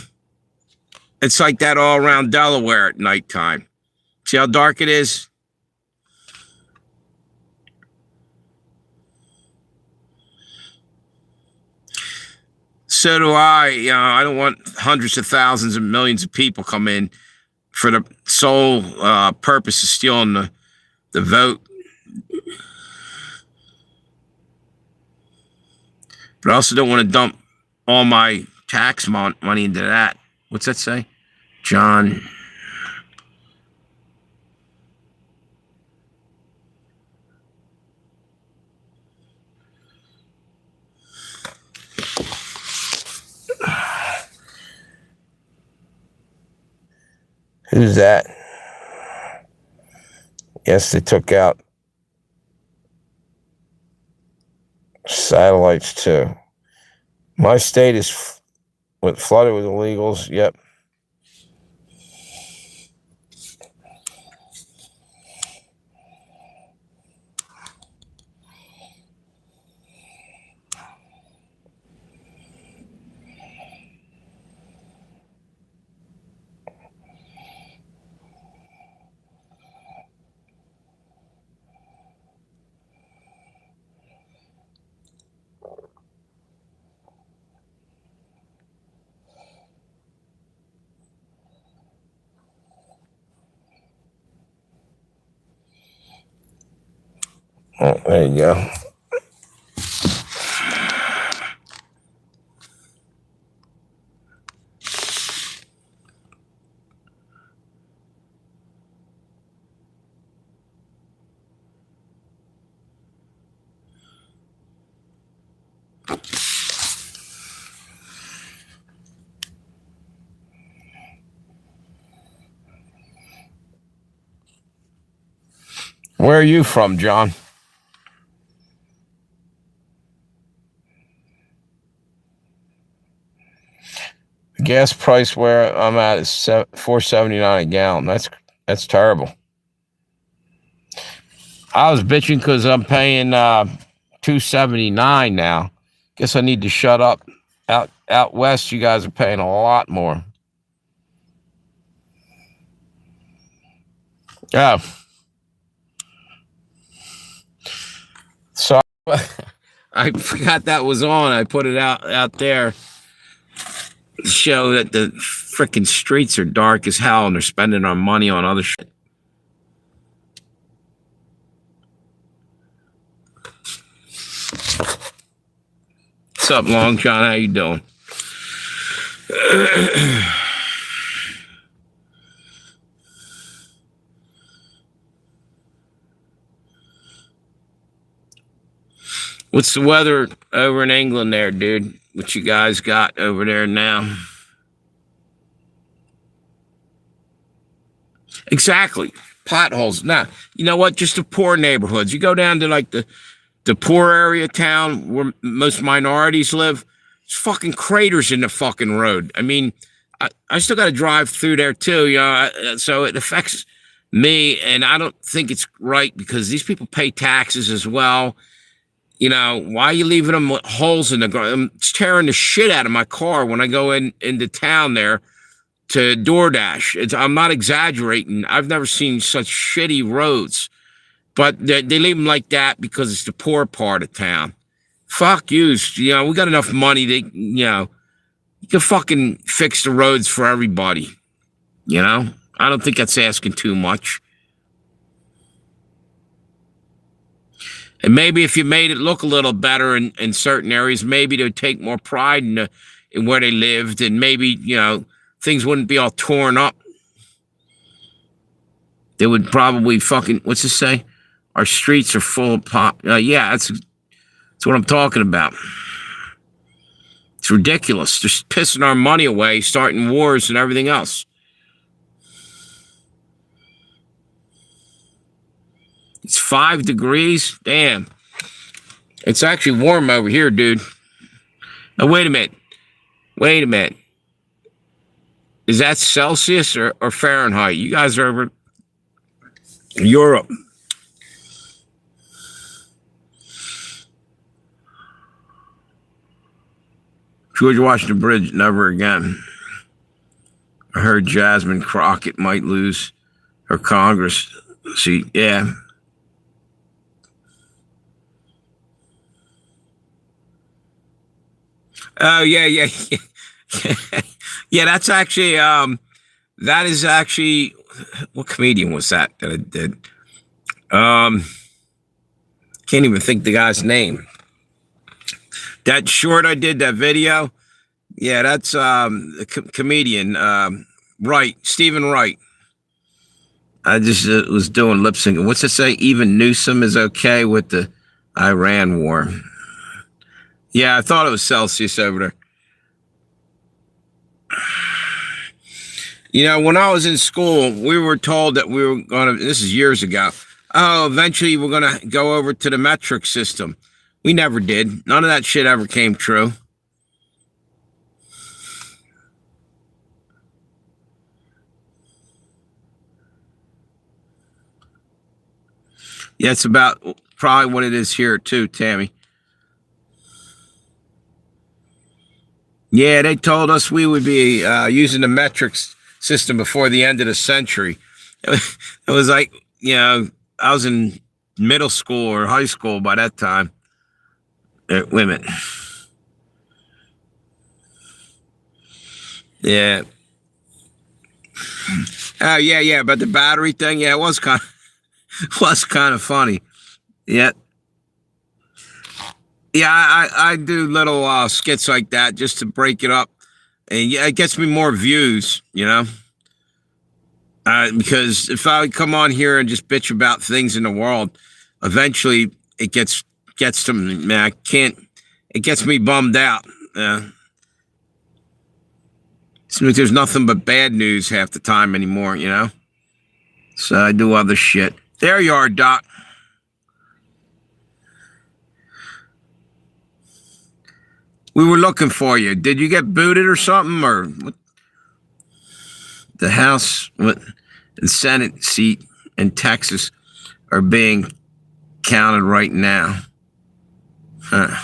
It's like that all around Delaware at nighttime. See how dark it is? So do I. You know, I don't want hundreds of thousands and millions of people come in for the sole purpose of stealing the vote. But I also don't want to dump all my tax money into that. What's that say? John. Who's that? Yes, they took out satellites too. My state is flooded with illegals. Yep. Oh, there you go. Where are you from, John? The gas price where I'm at is $4.79 a gallon. That's terrible. I was bitching because I'm paying $2.79 now. Guess I need to shut up. Out west, you guys are paying a lot more. Yeah. So I forgot that was on. I put it out there to show that the freaking streets are dark as hell and they're spending our money on other shit. What's up, Long John? How you doing? What's the weather over in England there, dude? What you guys got over there now? Exactly. Potholes. Now, you know what? Just the poor neighborhoods. You go down to like the poor area of town where most minorities live, there's fucking craters in the fucking road. I mean, I still got to drive through there too, you know, so it affects me, and I don't think it's right because these people pay taxes as well. You know, why are you leaving them with holes in the ground? It's tearing the shit out of my car when I go into town there to DoorDash. I'm not exaggerating. I've never seen such shitty roads. But they leave them like that because it's the poor part of town. Fuck you. You know, we got enough money that, you know, you can fucking fix the roads for everybody. You know? I don't think that's asking too much. And maybe if you made it look a little better in certain areas, maybe they'd take more pride in where they lived, and maybe, you know, things wouldn't be all torn up. They would probably fucking, what's this say? Our streets are full of pop. Yeah, that's what I'm talking about. It's ridiculous. They're pissing our money away, starting wars and everything else. It's 5 degrees. Damn. It's actually warm over here, dude. Now, wait a minute. Is that Celsius or Fahrenheit? You guys are over in Europe. George Washington Bridge, never again. I heard Jasmine Crockett might lose her Congress seat. Yeah. Oh, yeah. Yeah, that's actually, that is actually, what comedian was that I did? Can't even think the guy's name. That short I did, that video. Yeah, that's a comedian, Wright, Stephen Wright. I just was doing lip syncing. What's it say? Even Newsom is okay with the Iran war. Yeah, I thought it was Celsius over there. You know, when I was in school, we were told that we were going to, this is years ago, oh, eventually we're going to go over to the metric system. We never did. None of that shit ever came true. Yeah, it's about probably what it is here too, Tammy. Yeah, they told us we would be using the metrics system before the end of the century. It was like, you know, I was in middle school or high school by that time. Wait a minute. Yeah. Oh, yeah, but the battery thing, yeah, it was kind of funny. Yeah. Yeah, I do little skits like that just to break it up. And yeah, it gets me more views, you know? Because if I come on here and just bitch about things in the world, eventually it gets to me, man, I can't, it gets me bummed out. Seems like there's nothing but bad news half the time anymore, you know? So I do other shit. There you are, Doc. We were looking for you. Did you get booted or something? Or what? The House and Senate seat in Texas are being counted right now. Huh.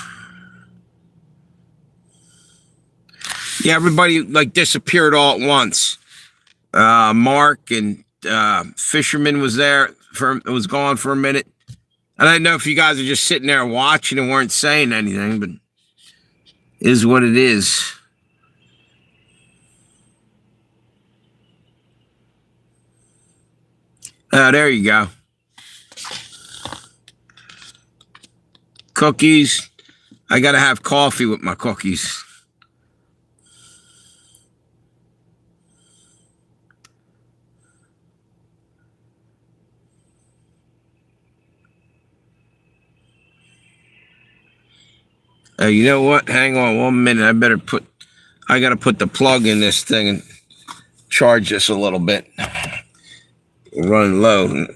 Yeah, everybody like disappeared all at once. Mark and Fisherman was there was gone for a minute. I don't know if you guys are just sitting there watching and weren't saying anything, but it is what it is. There you go. Cookies. I got to have coffee with my cookies. You know what? Hang on 1 minute. I got to put the plug in this thing and charge this a little bit. We're running low.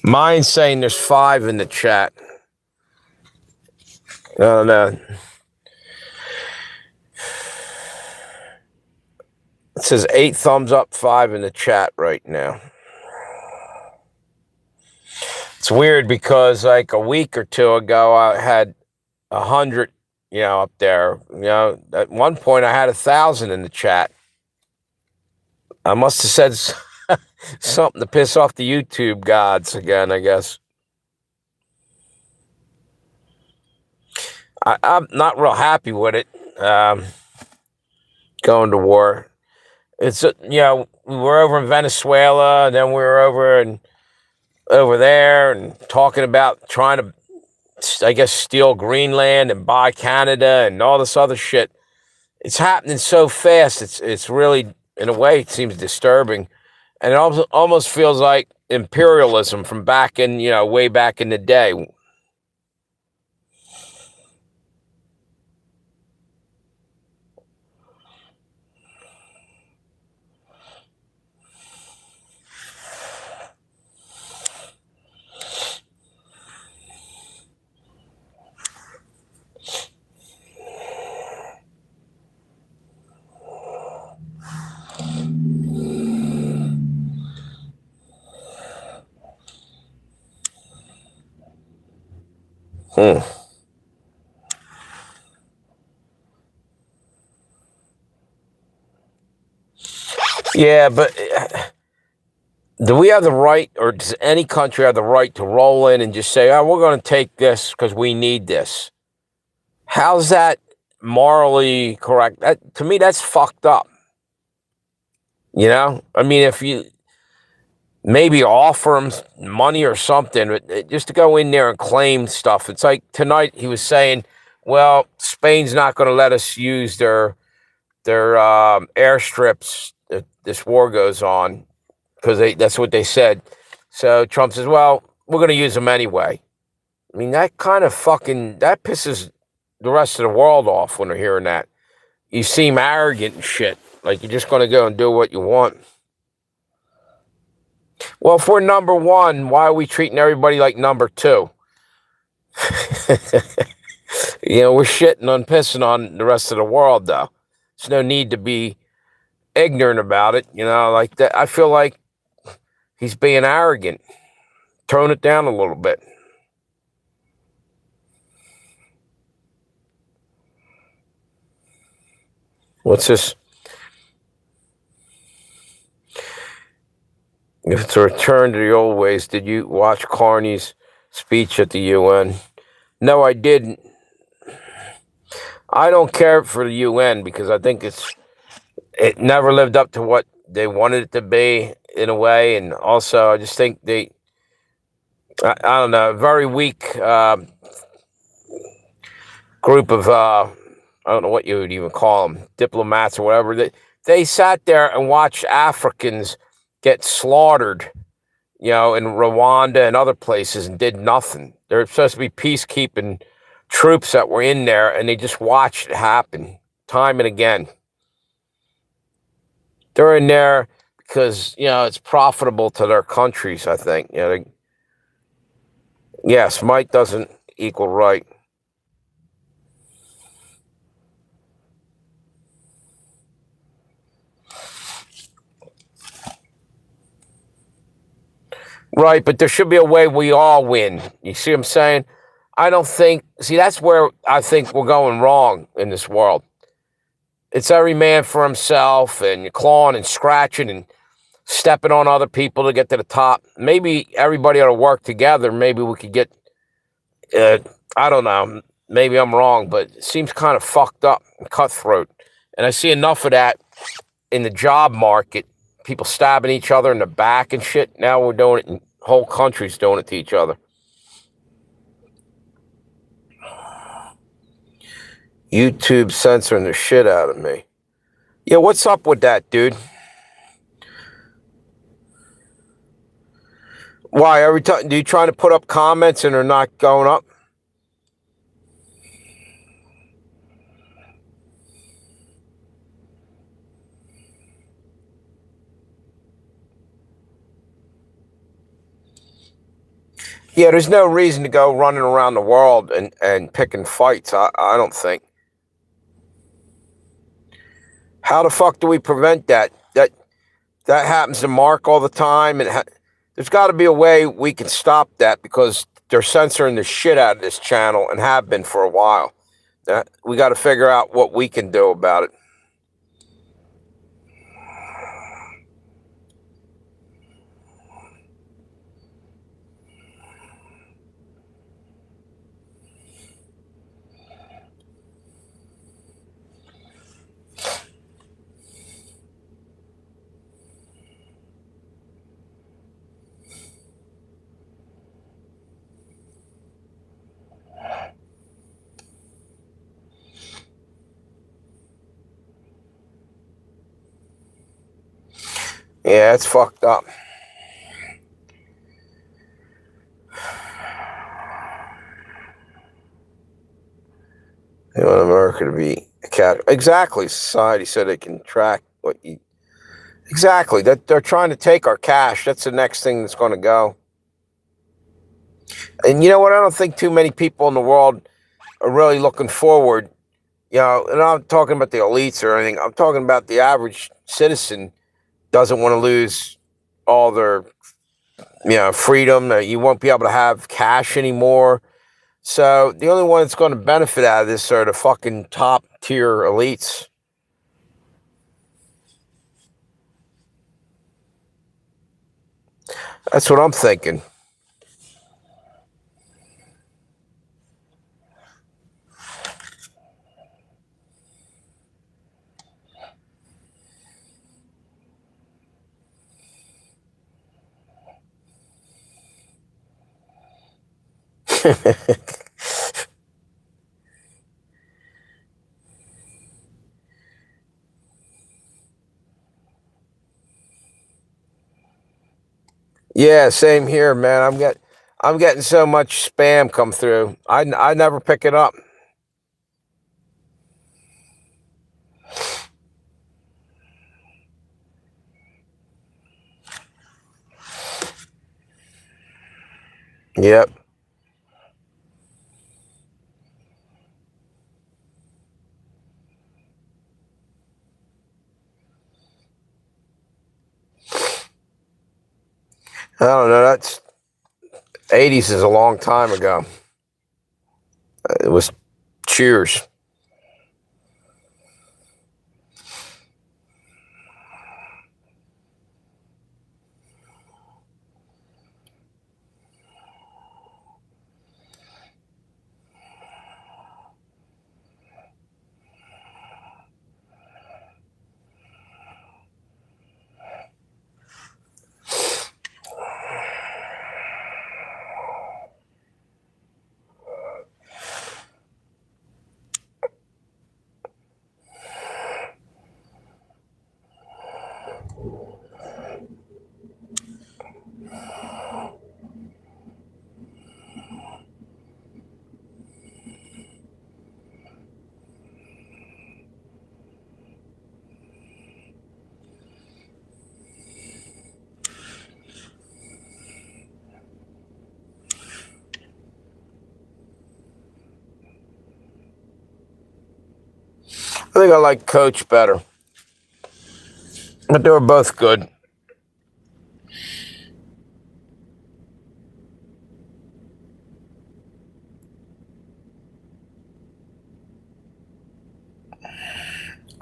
Mine's saying there's 5 in the chat. I don't know. It says 8 thumbs up, 5 in the chat right now. It's weird because like a week or two ago, I had 100, you know, up there. You know, at one point I had 1,000 in the chat. I must have said something to piss off the YouTube gods again, I guess. I'm not real happy with it. Going to war. It's, you know, we were over in Venezuela, and then we were over there and talking about trying to, I guess, steal Greenland and buy Canada and all this other shit. It's happening so fast. It's really, in a way, it seems disturbing. And it almost feels like imperialism from back in, you know, way back in the day. Yeah, but do we have the right, or does any country have the right to roll in and just say, oh, we're going to take this because we need this? How's that morally correct? To me, that's fucked up. You know? I mean, if you maybe offer them money or something, but just to go in there and claim stuff. It's like tonight he was saying, well, Spain's not going to let us use their airstrips if this war goes on, because that's what they said. So Trump says, well, we're going to use them anyway. I mean, that kind of that pisses the rest of the world off when they're hearing that. You seem arrogant and shit, like you're just going to go and do what you want. Well, if we're number one, why are we treating everybody like number two? We're shitting on, pissing on the rest of the world, though. There's no need to be ignorant about it, like that. I feel like he's being arrogant. Tone it down a little bit. What's this? If it's a return to the old ways, did you watch Carney's speech at the UN? No, I didn't. I don't care for the UN because I think it never lived up to what they wanted it to be in a way, and also I just think I don't know, a very weak group of I don't know what you would even call them, diplomats or whatever. They sat there and watched Africans get slaughtered, in Rwanda and other places, and did nothing. They're supposed to be peacekeeping troops that were in there, and they just watched it happen time and again. They're in there because, it's profitable to their countries, I think. Yes, might doesn't equal right. Right, but there should be a way we all win. You see what I'm saying? That's where I think we're going wrong in this world. It's every man for himself, and you're clawing and scratching and stepping on other people to get to the top. Maybe everybody ought to work together. Maybe we could get, I don't know, maybe I'm wrong, but it seems kind of fucked up and cutthroat. And I see enough of that in the job market. People stabbing each other in the back and shit. Now we're doing it, and whole countries doing it to each other. YouTube censoring the shit out of me. Yeah, what's up with that, dude? Why, every time, do you trying to put up comments and they're not going up? Yeah, there's no reason to go running around the world and picking fights, I don't think. How the fuck do we prevent that? That happens to Mark all the time, and there's got to be a way we can stop that, because they're censoring the shit out of this channel and have been for a while. We got to figure out what we can do about it. Yeah, it's fucked up. They want America to be a cat. Exactly. Society said they can track what you. Exactly. That they're trying to take our cash. That's the next thing that's going to go. And you know what? I don't think too many people in the world are really looking forward. And I'm not talking about the elites or anything. I'm talking about the average citizen doesn't want to lose all their, freedom. You won't be able to have cash anymore. So the only one that's going to benefit out of this are the fucking top tier elites. That's what I'm thinking. Yeah, same here, man. I'm getting so much spam come through. I never pick it up. Yep. I don't know. That's 80s is a long time ago. It was Cheers. I think I like Coach better, but they were both good.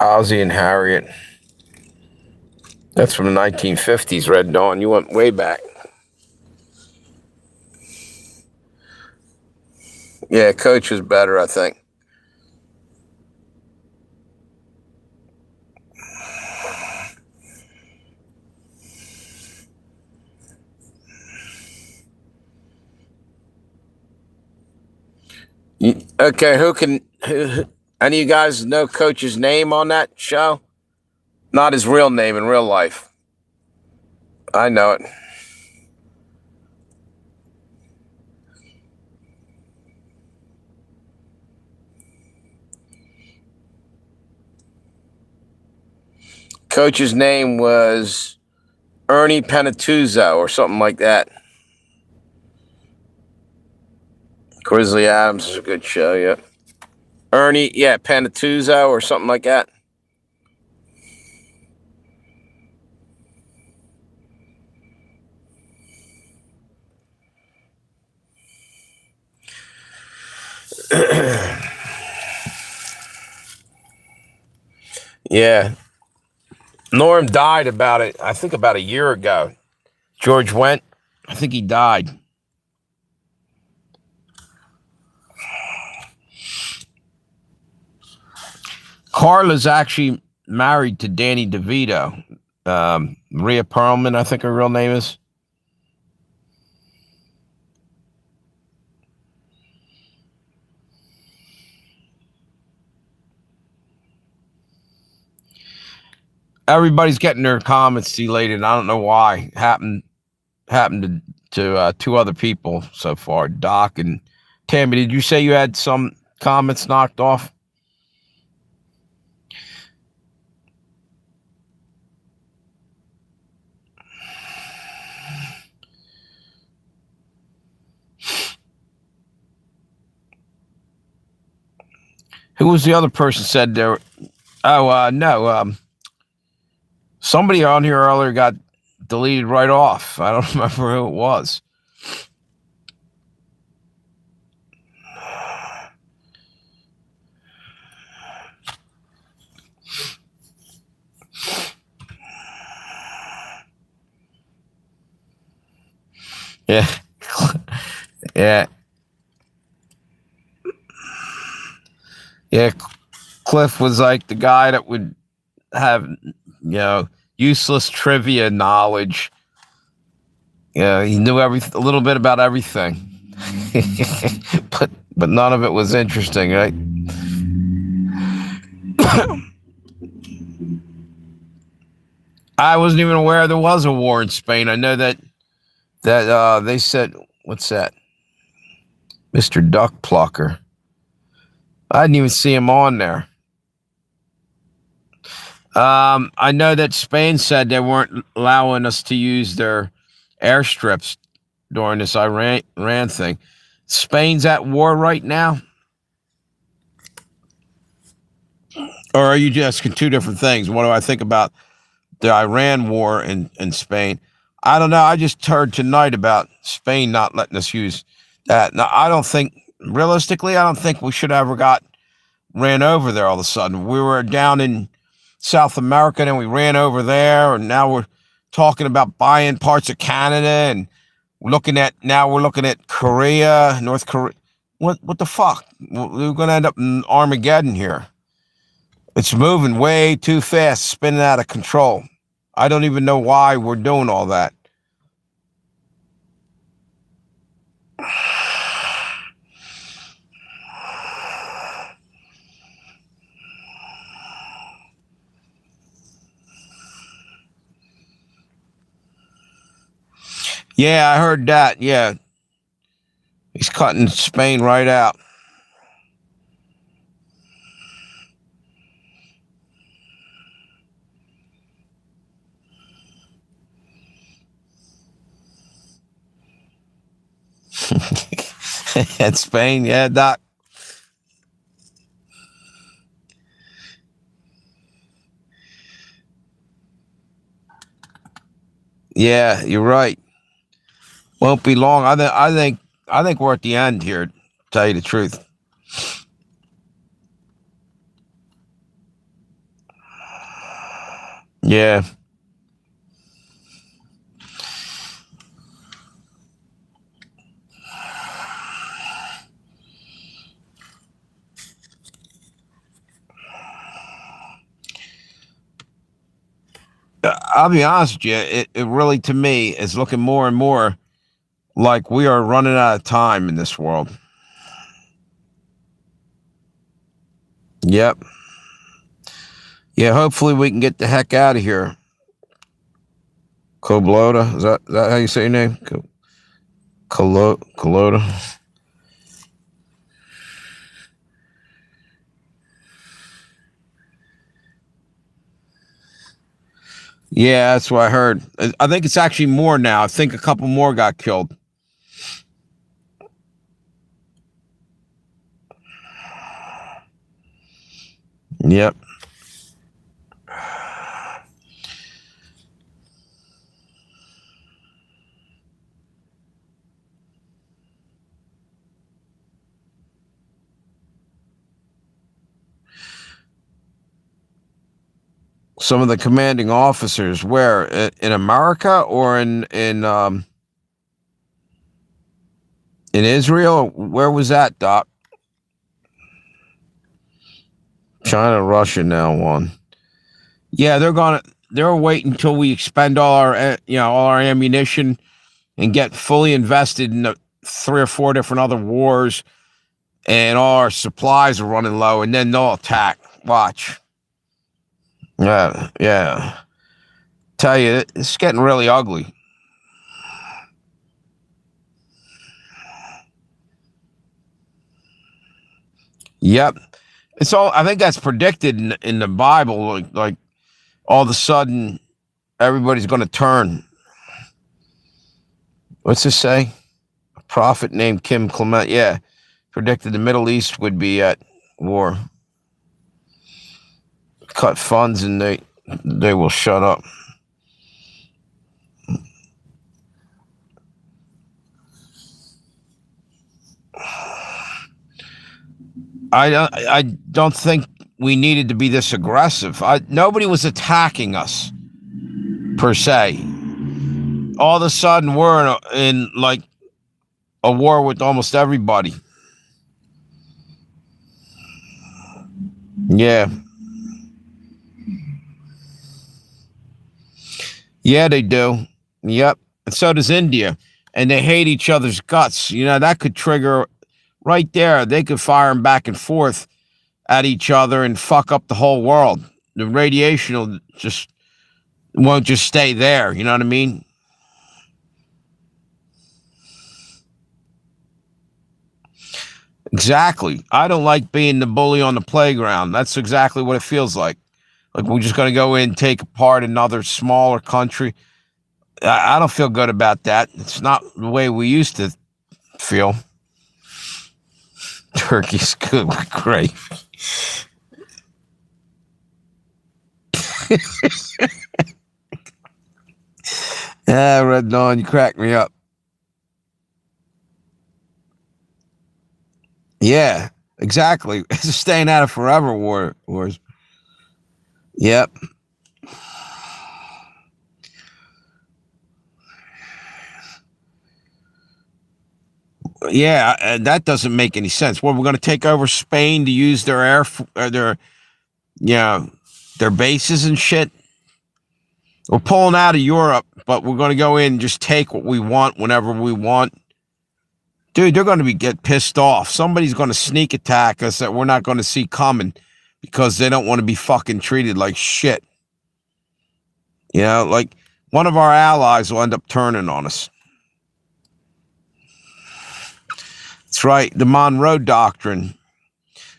Ozzie and Harriet. That's from the 1950s, Red Dawn. You went way back. Yeah, Coach was better, I think. Okay, any of you guys know Coach's name on that show? Not his real name in real life. I know it. Coach's name was Ernie Penatuzzo or something like that. Grizzly Adams is a good show, yeah. Ernie, yeah, Penatuzzo or something like that. Yeah. Norm died I think about a year ago. George Wendt, I think he died. Carla's actually married to Danny DeVito. Rhea Perlman, I think her real name is. Everybody's getting their comments deleted. I don't know why. Happened to two other people so far. Doc and Tammy. Did you say you had some comments knocked off? Who was the other person said there? Oh, no. Somebody on here earlier got deleted right off. I don't remember who it was. Yeah. Yeah. Yeah. Cliff was like the guy that would have, useless trivia knowledge. Yeah, he knew a little bit about everything. but none of it was interesting, right? I wasn't even aware there was a war in Spain. I know that they said, what's that? Mr. Duck Plucker. I didn't even see him on there. I know that Spain said they weren't allowing us to use their airstrips during this Iran thing. Spain's at war right now? Or are you just asking two different things? What do I think about the Iran war in Spain? I don't know. I just heard tonight about Spain not letting us use that. Now, realistically, I don't think we should have ever ran over there all of a sudden. We were down in South America and we ran over there, and now we're talking about buying parts of Canada, and we're looking at Korea, North Korea. What the fuck? We're going to end up in Armageddon here. It's moving way too fast, spinning out of control. I don't even know why we're doing all that. Yeah, I heard that. Yeah. He's cutting Spain right out. At Spain, yeah, Doc. Yeah, you're right. Won't be long. I think we're at the end here, to tell you the truth. Yeah. I'll be honest with you, it really, to me, is looking more and more like we are running out of time in this world. Yep. Yeah, hopefully we can get the heck out of here. Koblota, is that how you say your name? Kolota. Yeah, that's what I heard. I think it's actually more now. I think a couple more got killed. Yep. Some of the commanding officers, where in America or in Israel? Where was that, Doc? China, Russia now won. Yeah, they're waiting until we expend all our ammunition and get fully invested in the 3 or 4 different other wars, and all our supplies are running low, and then they'll attack. Watch. Yeah. Tell you, it's getting really ugly. Yep. I think that's predicted in the Bible. Like all of a sudden, everybody's going to turn. What's this say? A prophet named Kim Clement. Yeah. Predicted the Middle East would be at war. Cut funds and they will shut up. I don't think we needed to be this aggressive. Nobody was attacking us, per se. All of a sudden, we're in like a war with almost everybody. Yeah. Yeah, they do. Yep. And so does India. And they hate each other's guts. You know, that could trigger right there. They could fire them back and forth at each other and fuck up the whole world. The radiation will just won't just stay there. You know what I mean? Exactly. I don't like being the bully on the playground. That's exactly what it feels like. Like we're just going to go in and take apart another smaller country. I don't feel good about that. It's not the way we used to feel. Turkey's good with gravy. Red Dawn, you crack me up. Yeah, exactly. It's staying out of forever wars. Yep. Yeah, that doesn't make any sense. Well, we're going to take over Spain to use their their bases and shit. We're pulling out of Europe, but we're going to go in and just take what we want whenever we want. Dude, they're going to get pissed off. Somebody's going to sneak attack us that we're not going to see coming because they don't want to be fucking treated like shit. You know, like one of our allies will end up turning on us. That's right, the Monroe Doctrine.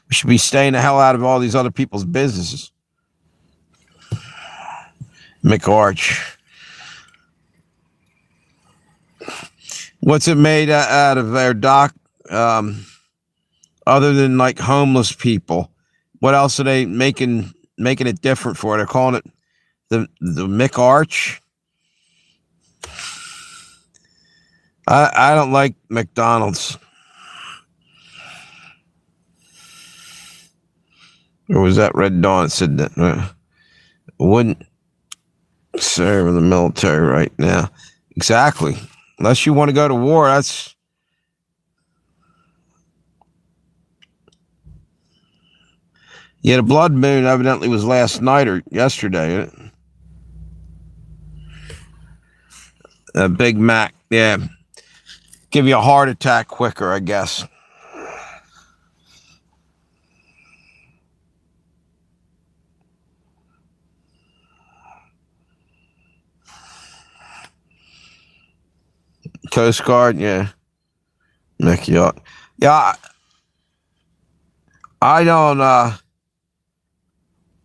We should be staying the hell out of all these other people's businesses. McArch. What's it made out of there, Doc? Other than like homeless people, what else are they making it different for? They're calling it the McArch. I don't like McDonald's. Or was that Red Dawn said that? Wouldn't serve in the military right now. Exactly. Unless you want to go to war, that's... Yeah, the blood moon evidently was last night or yesterday. Big Mac, yeah. Give you a heart attack quicker, I guess. Coast Guard, yeah. Nick York. Yeah, I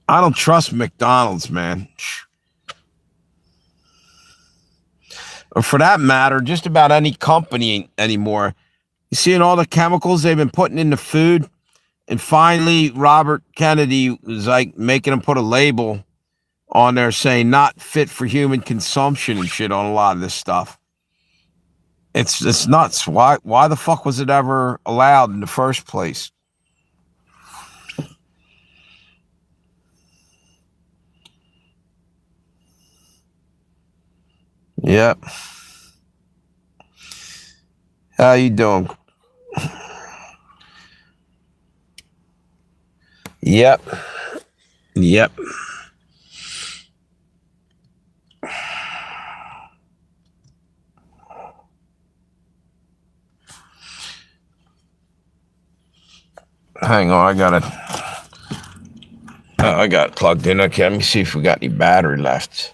don't trust McDonald's, man. Or for that matter, just about any company anymore. You seeing all the chemicals they've been putting in the food? And finally, Robert Kennedy was like making them put a label on there saying not fit for human consumption and shit on a lot of this stuff. It's nuts. Why the fuck was it ever allowed in the first place? Yep. How you doing? Yep. Yep. Hang on, I got it plugged in. Okay, let me see if we got any battery left.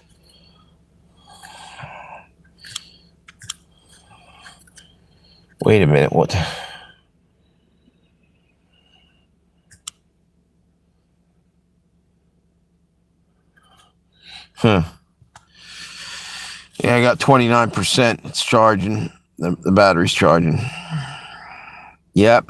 Wait a minute, what? Yeah, I got 29%. It's charging. The battery's charging. Yep.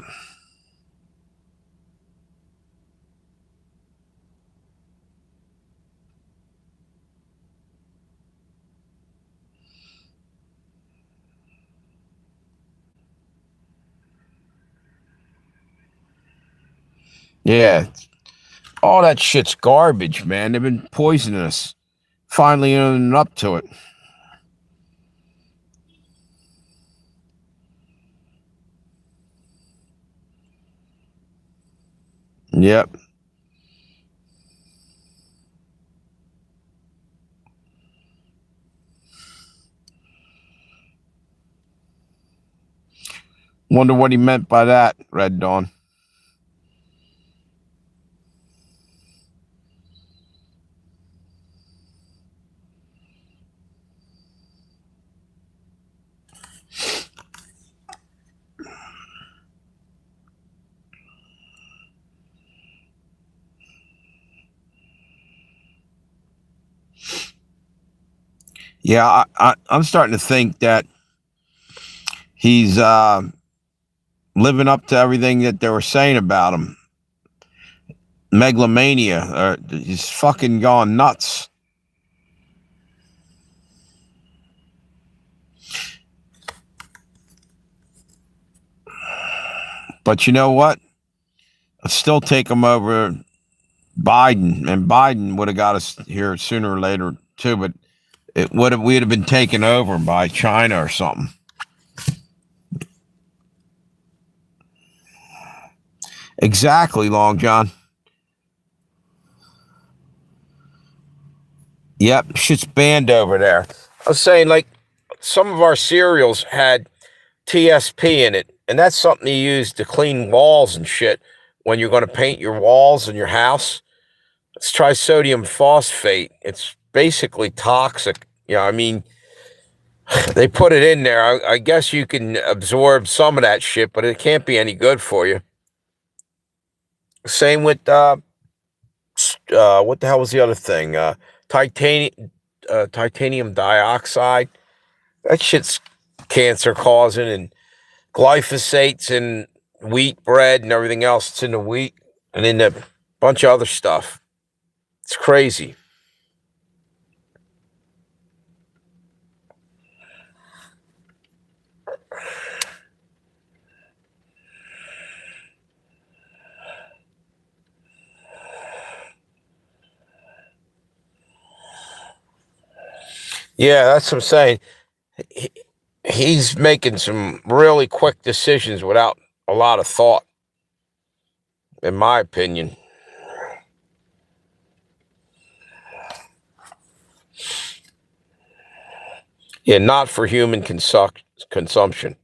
Yeah. All that shit's garbage, man. They've been poisoning us. Finally owning up to it. Yep. Wonder what he meant by that, Red Dawn. Yeah, I'm starting to think that he's living up to everything that they were saying about him. Megalomania, or he's fucking gone nuts. But you know what? I'd still take him over Biden, and Biden would have got us here sooner or later too. But we'd have been taken over by China or something. Exactly, Long John. Yep, shit's banned over there. I was saying, like, some of our cereals had TSP in it, and that's something you use to clean walls and shit when you're going to paint your walls in your house. It's trisodium phosphate. It's basically toxic. I mean, they put it in there. I guess you can absorb some of that shit, but it can't be any good for you. Same with what the hell was the other thing? Titanium dioxide. That shit's cancer causing, and glyphosate's in wheat bread and everything else. It's in the wheat and in a bunch of other stuff. It's crazy. Yeah, that's what I'm saying. He's making some really quick decisions without a lot of thought, in my opinion. Yeah, not for human consumption.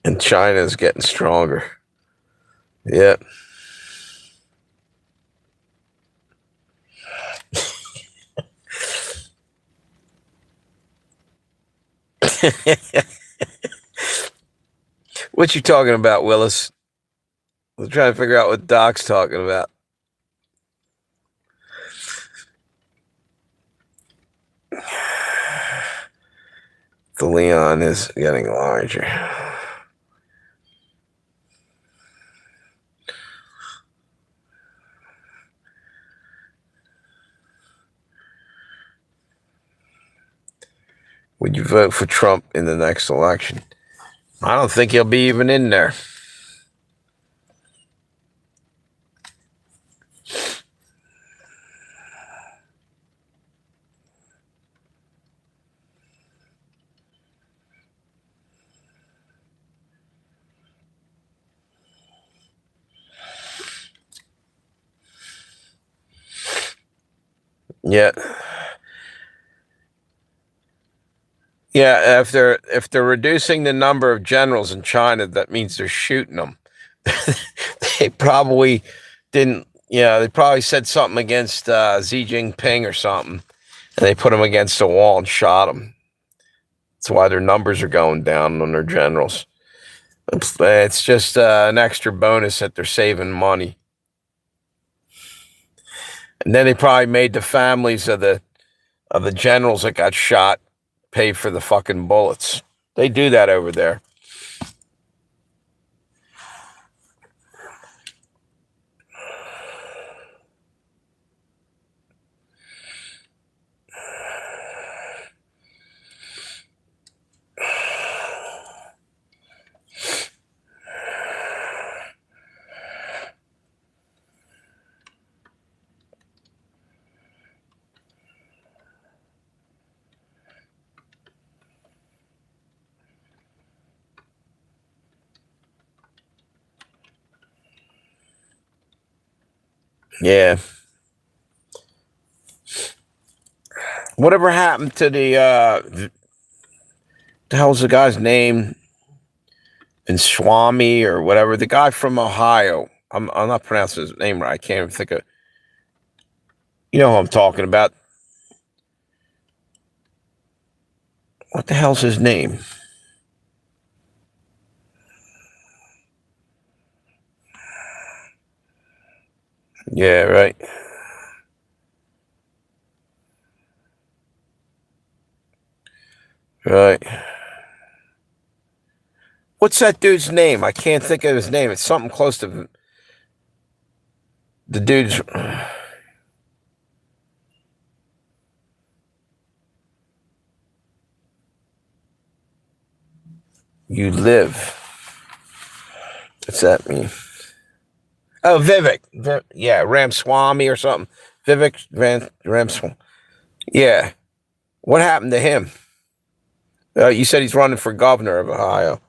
And China's getting stronger. Yep. What you talking about, Willis? We're trying to figure out what Doc's talking about. The Leon is getting larger. Would you vote for Trump in the next election? I don't think he'll be even in there. Yeah. Yeah, if they're reducing the number of generals in China, that means they're shooting them. They probably didn't. They probably said something against Xi Jinping or something, and they put him against a wall and shot him. That's why their numbers are going down on their generals. It's just an extra bonus that they're saving money. And then they probably made the families of the generals that got shot pay for the fucking bullets. They do that over there. Yeah. Whatever happened to the hell's the guy's name? In Swami or whatever, the guy from Ohio. I'm not pronouncing his name right. I can't even think of. You know who I'm talking about. What the hell's his name? Yeah, right. Right. What's that dude's name? I can't think of his name. It's something close to the dude's. You live. What's that mean? Oh, Vivek. Yeah, Ramswamy or something. Vivek Ramswamy. Yeah. What happened to him? You said he's running for governor of Ohio.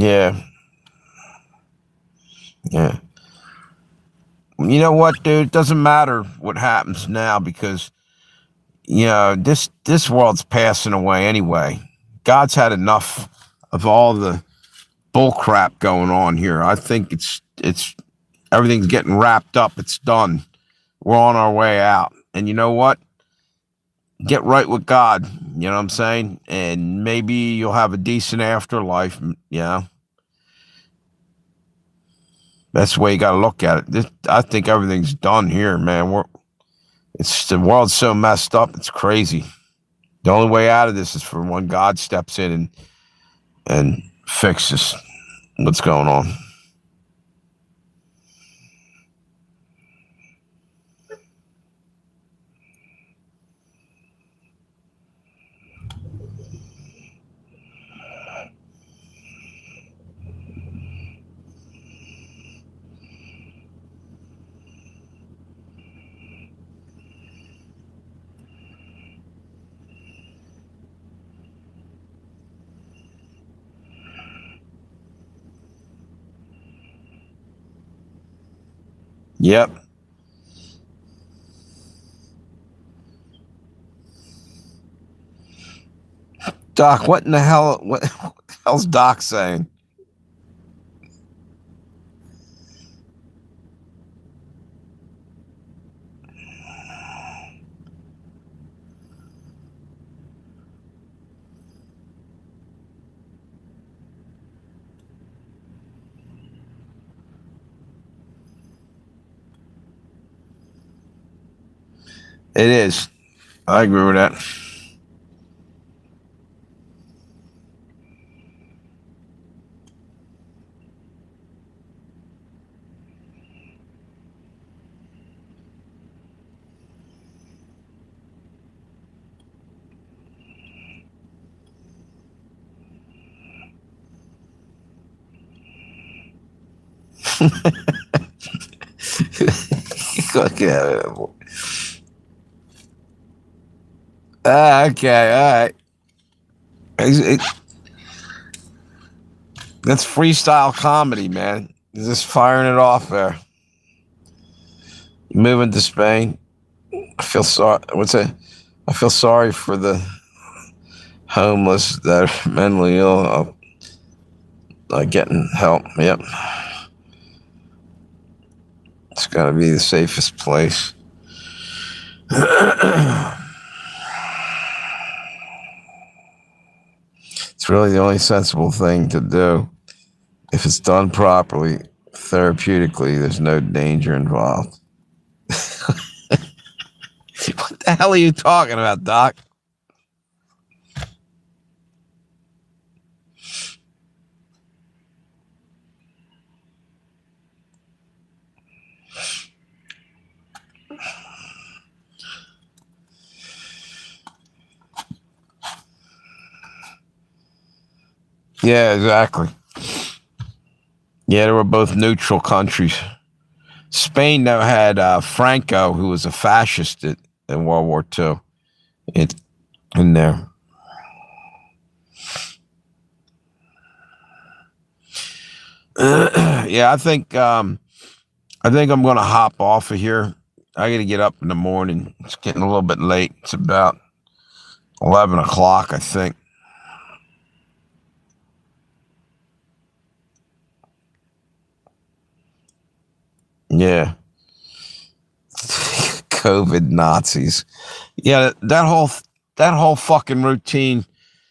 Yeah. Yeah. You know what, dude? It doesn't matter what happens now because this world's passing away anyway. God's had enough of all the bull crap going on here. I think it's everything's getting wrapped up. It's done. We're on our way out. And you know what? Get right with God. You know what I'm saying? And maybe you'll have a decent afterlife. That's the way you got to look at it. I think everything's done here, man. The world's so messed up. It's crazy. The only way out of this is for when God steps in and fixes what's going on. Yep. Doc, what in the hell? What the hell's Doc saying? It is. I agree with that. Okay. Okay. All right. That's freestyle comedy, man. He's just firing it off there. Moving to Spain. I feel sorry. What's that? I feel sorry for the homeless that are mentally ill. Getting help. Yep. It's got to be the safest place. It's really the only sensible thing to do. If it's done properly, therapeutically, there's no danger involved. What the hell are you talking about, Doc? Yeah, exactly. Yeah, they were both neutral countries. Spain, though, had Franco, who was a fascist in World War II, in there. Yeah, I think I'm gonna hop off of here. I got to get up in the morning. It's getting a little bit late. It's about 11 o'clock, I think. Yeah. COVID Nazis. Yeah, that whole fucking routine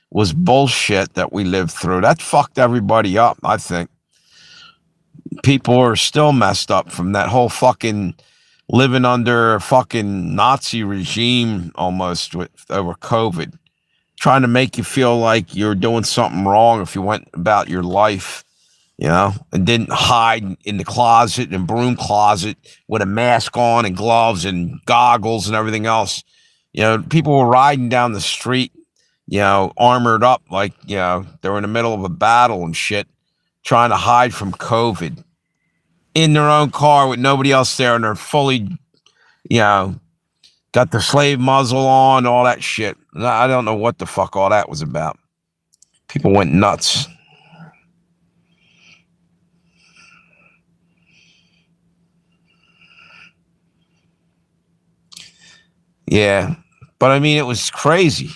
was bullshit that we lived through. That fucked everybody up, I think. People are still messed up from that whole fucking living under a fucking Nazi regime almost over COVID. Trying to make you feel like you're doing something wrong if you went about your life, and didn't hide in the closet and broom closet with a mask on and gloves and goggles and everything else. People were riding down the street, armored up like, they were in the middle of a battle and shit, trying to hide from COVID in their own car with nobody else there. And they're fully, you know, got the slave muzzle on, all that shit. I don't know what the fuck all that was about. People went nuts. Yeah. But I mean, it was crazy.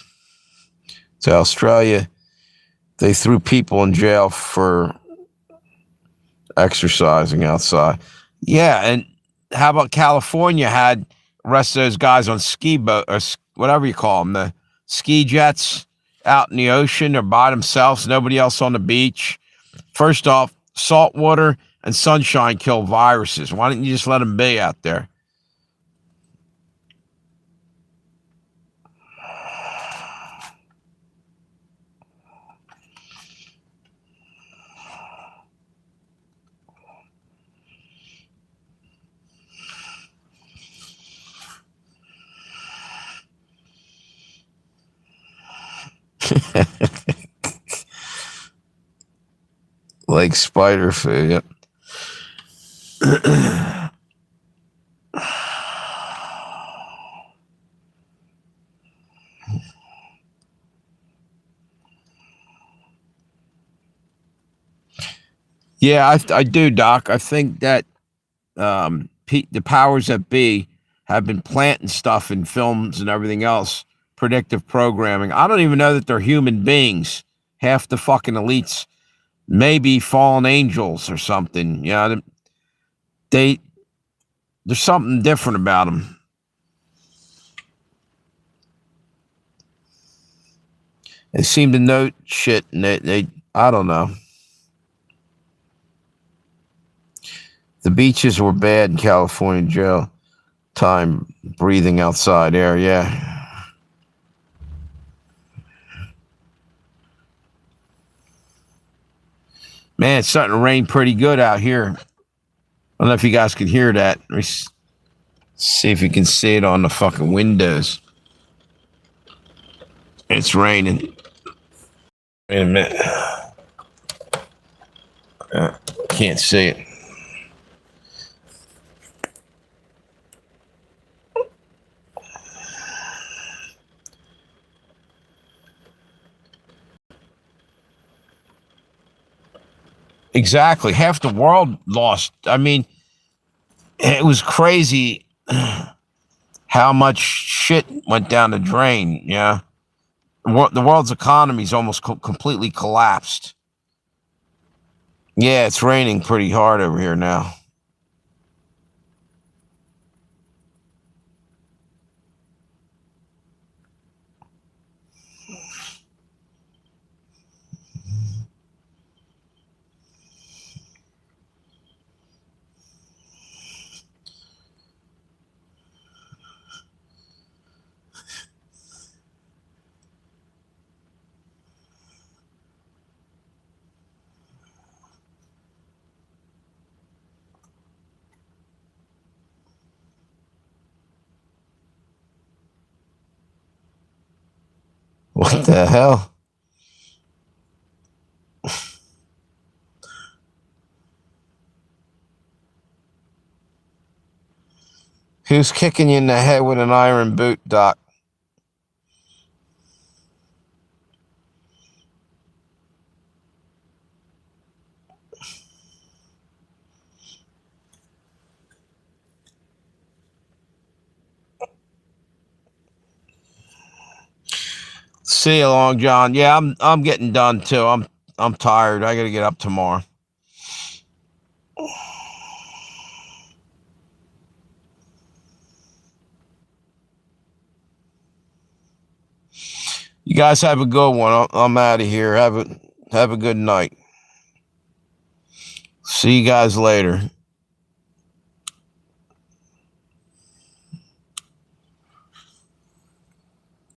To Australia, they threw people in jail for exercising outside. Yeah. And how about California had arrested those guys on ski boat or whatever you call them, the ski jets out in the ocean or by themselves, nobody else on the beach. First off, salt water and sunshine kill viruses. Why didn't you just let them be out there? Like spider food. Yep. Yeah, I do, Doc. I think that the powers that be have been planting stuff in films and everything else, predictive programming. I don't even know that they're human beings. Half the fucking elites, maybe fallen angels or something. They there's something different about them. They seem to know shit, and they I don't know. The beaches were bad in California jail time, breathing outside air. Yeah. Man, it's starting to rain pretty good out here. I don't know if you guys can hear that. Let me see if you can see it on the fucking windows. It's raining. Wait a minute. Can't see it. Exactly. Half the world lost. I mean, it was crazy how much shit went down the drain. Yeah. The world's economy's almost completely collapsed. Yeah, it's raining pretty hard over here now. What the hell? Who's kicking you in the head with an iron boot, Doc? See you, Long John. Yeah, I'm getting done too. I'm tired. I got to get up tomorrow. You guys have a good one. I'm out of here. Have a good night. See you guys later.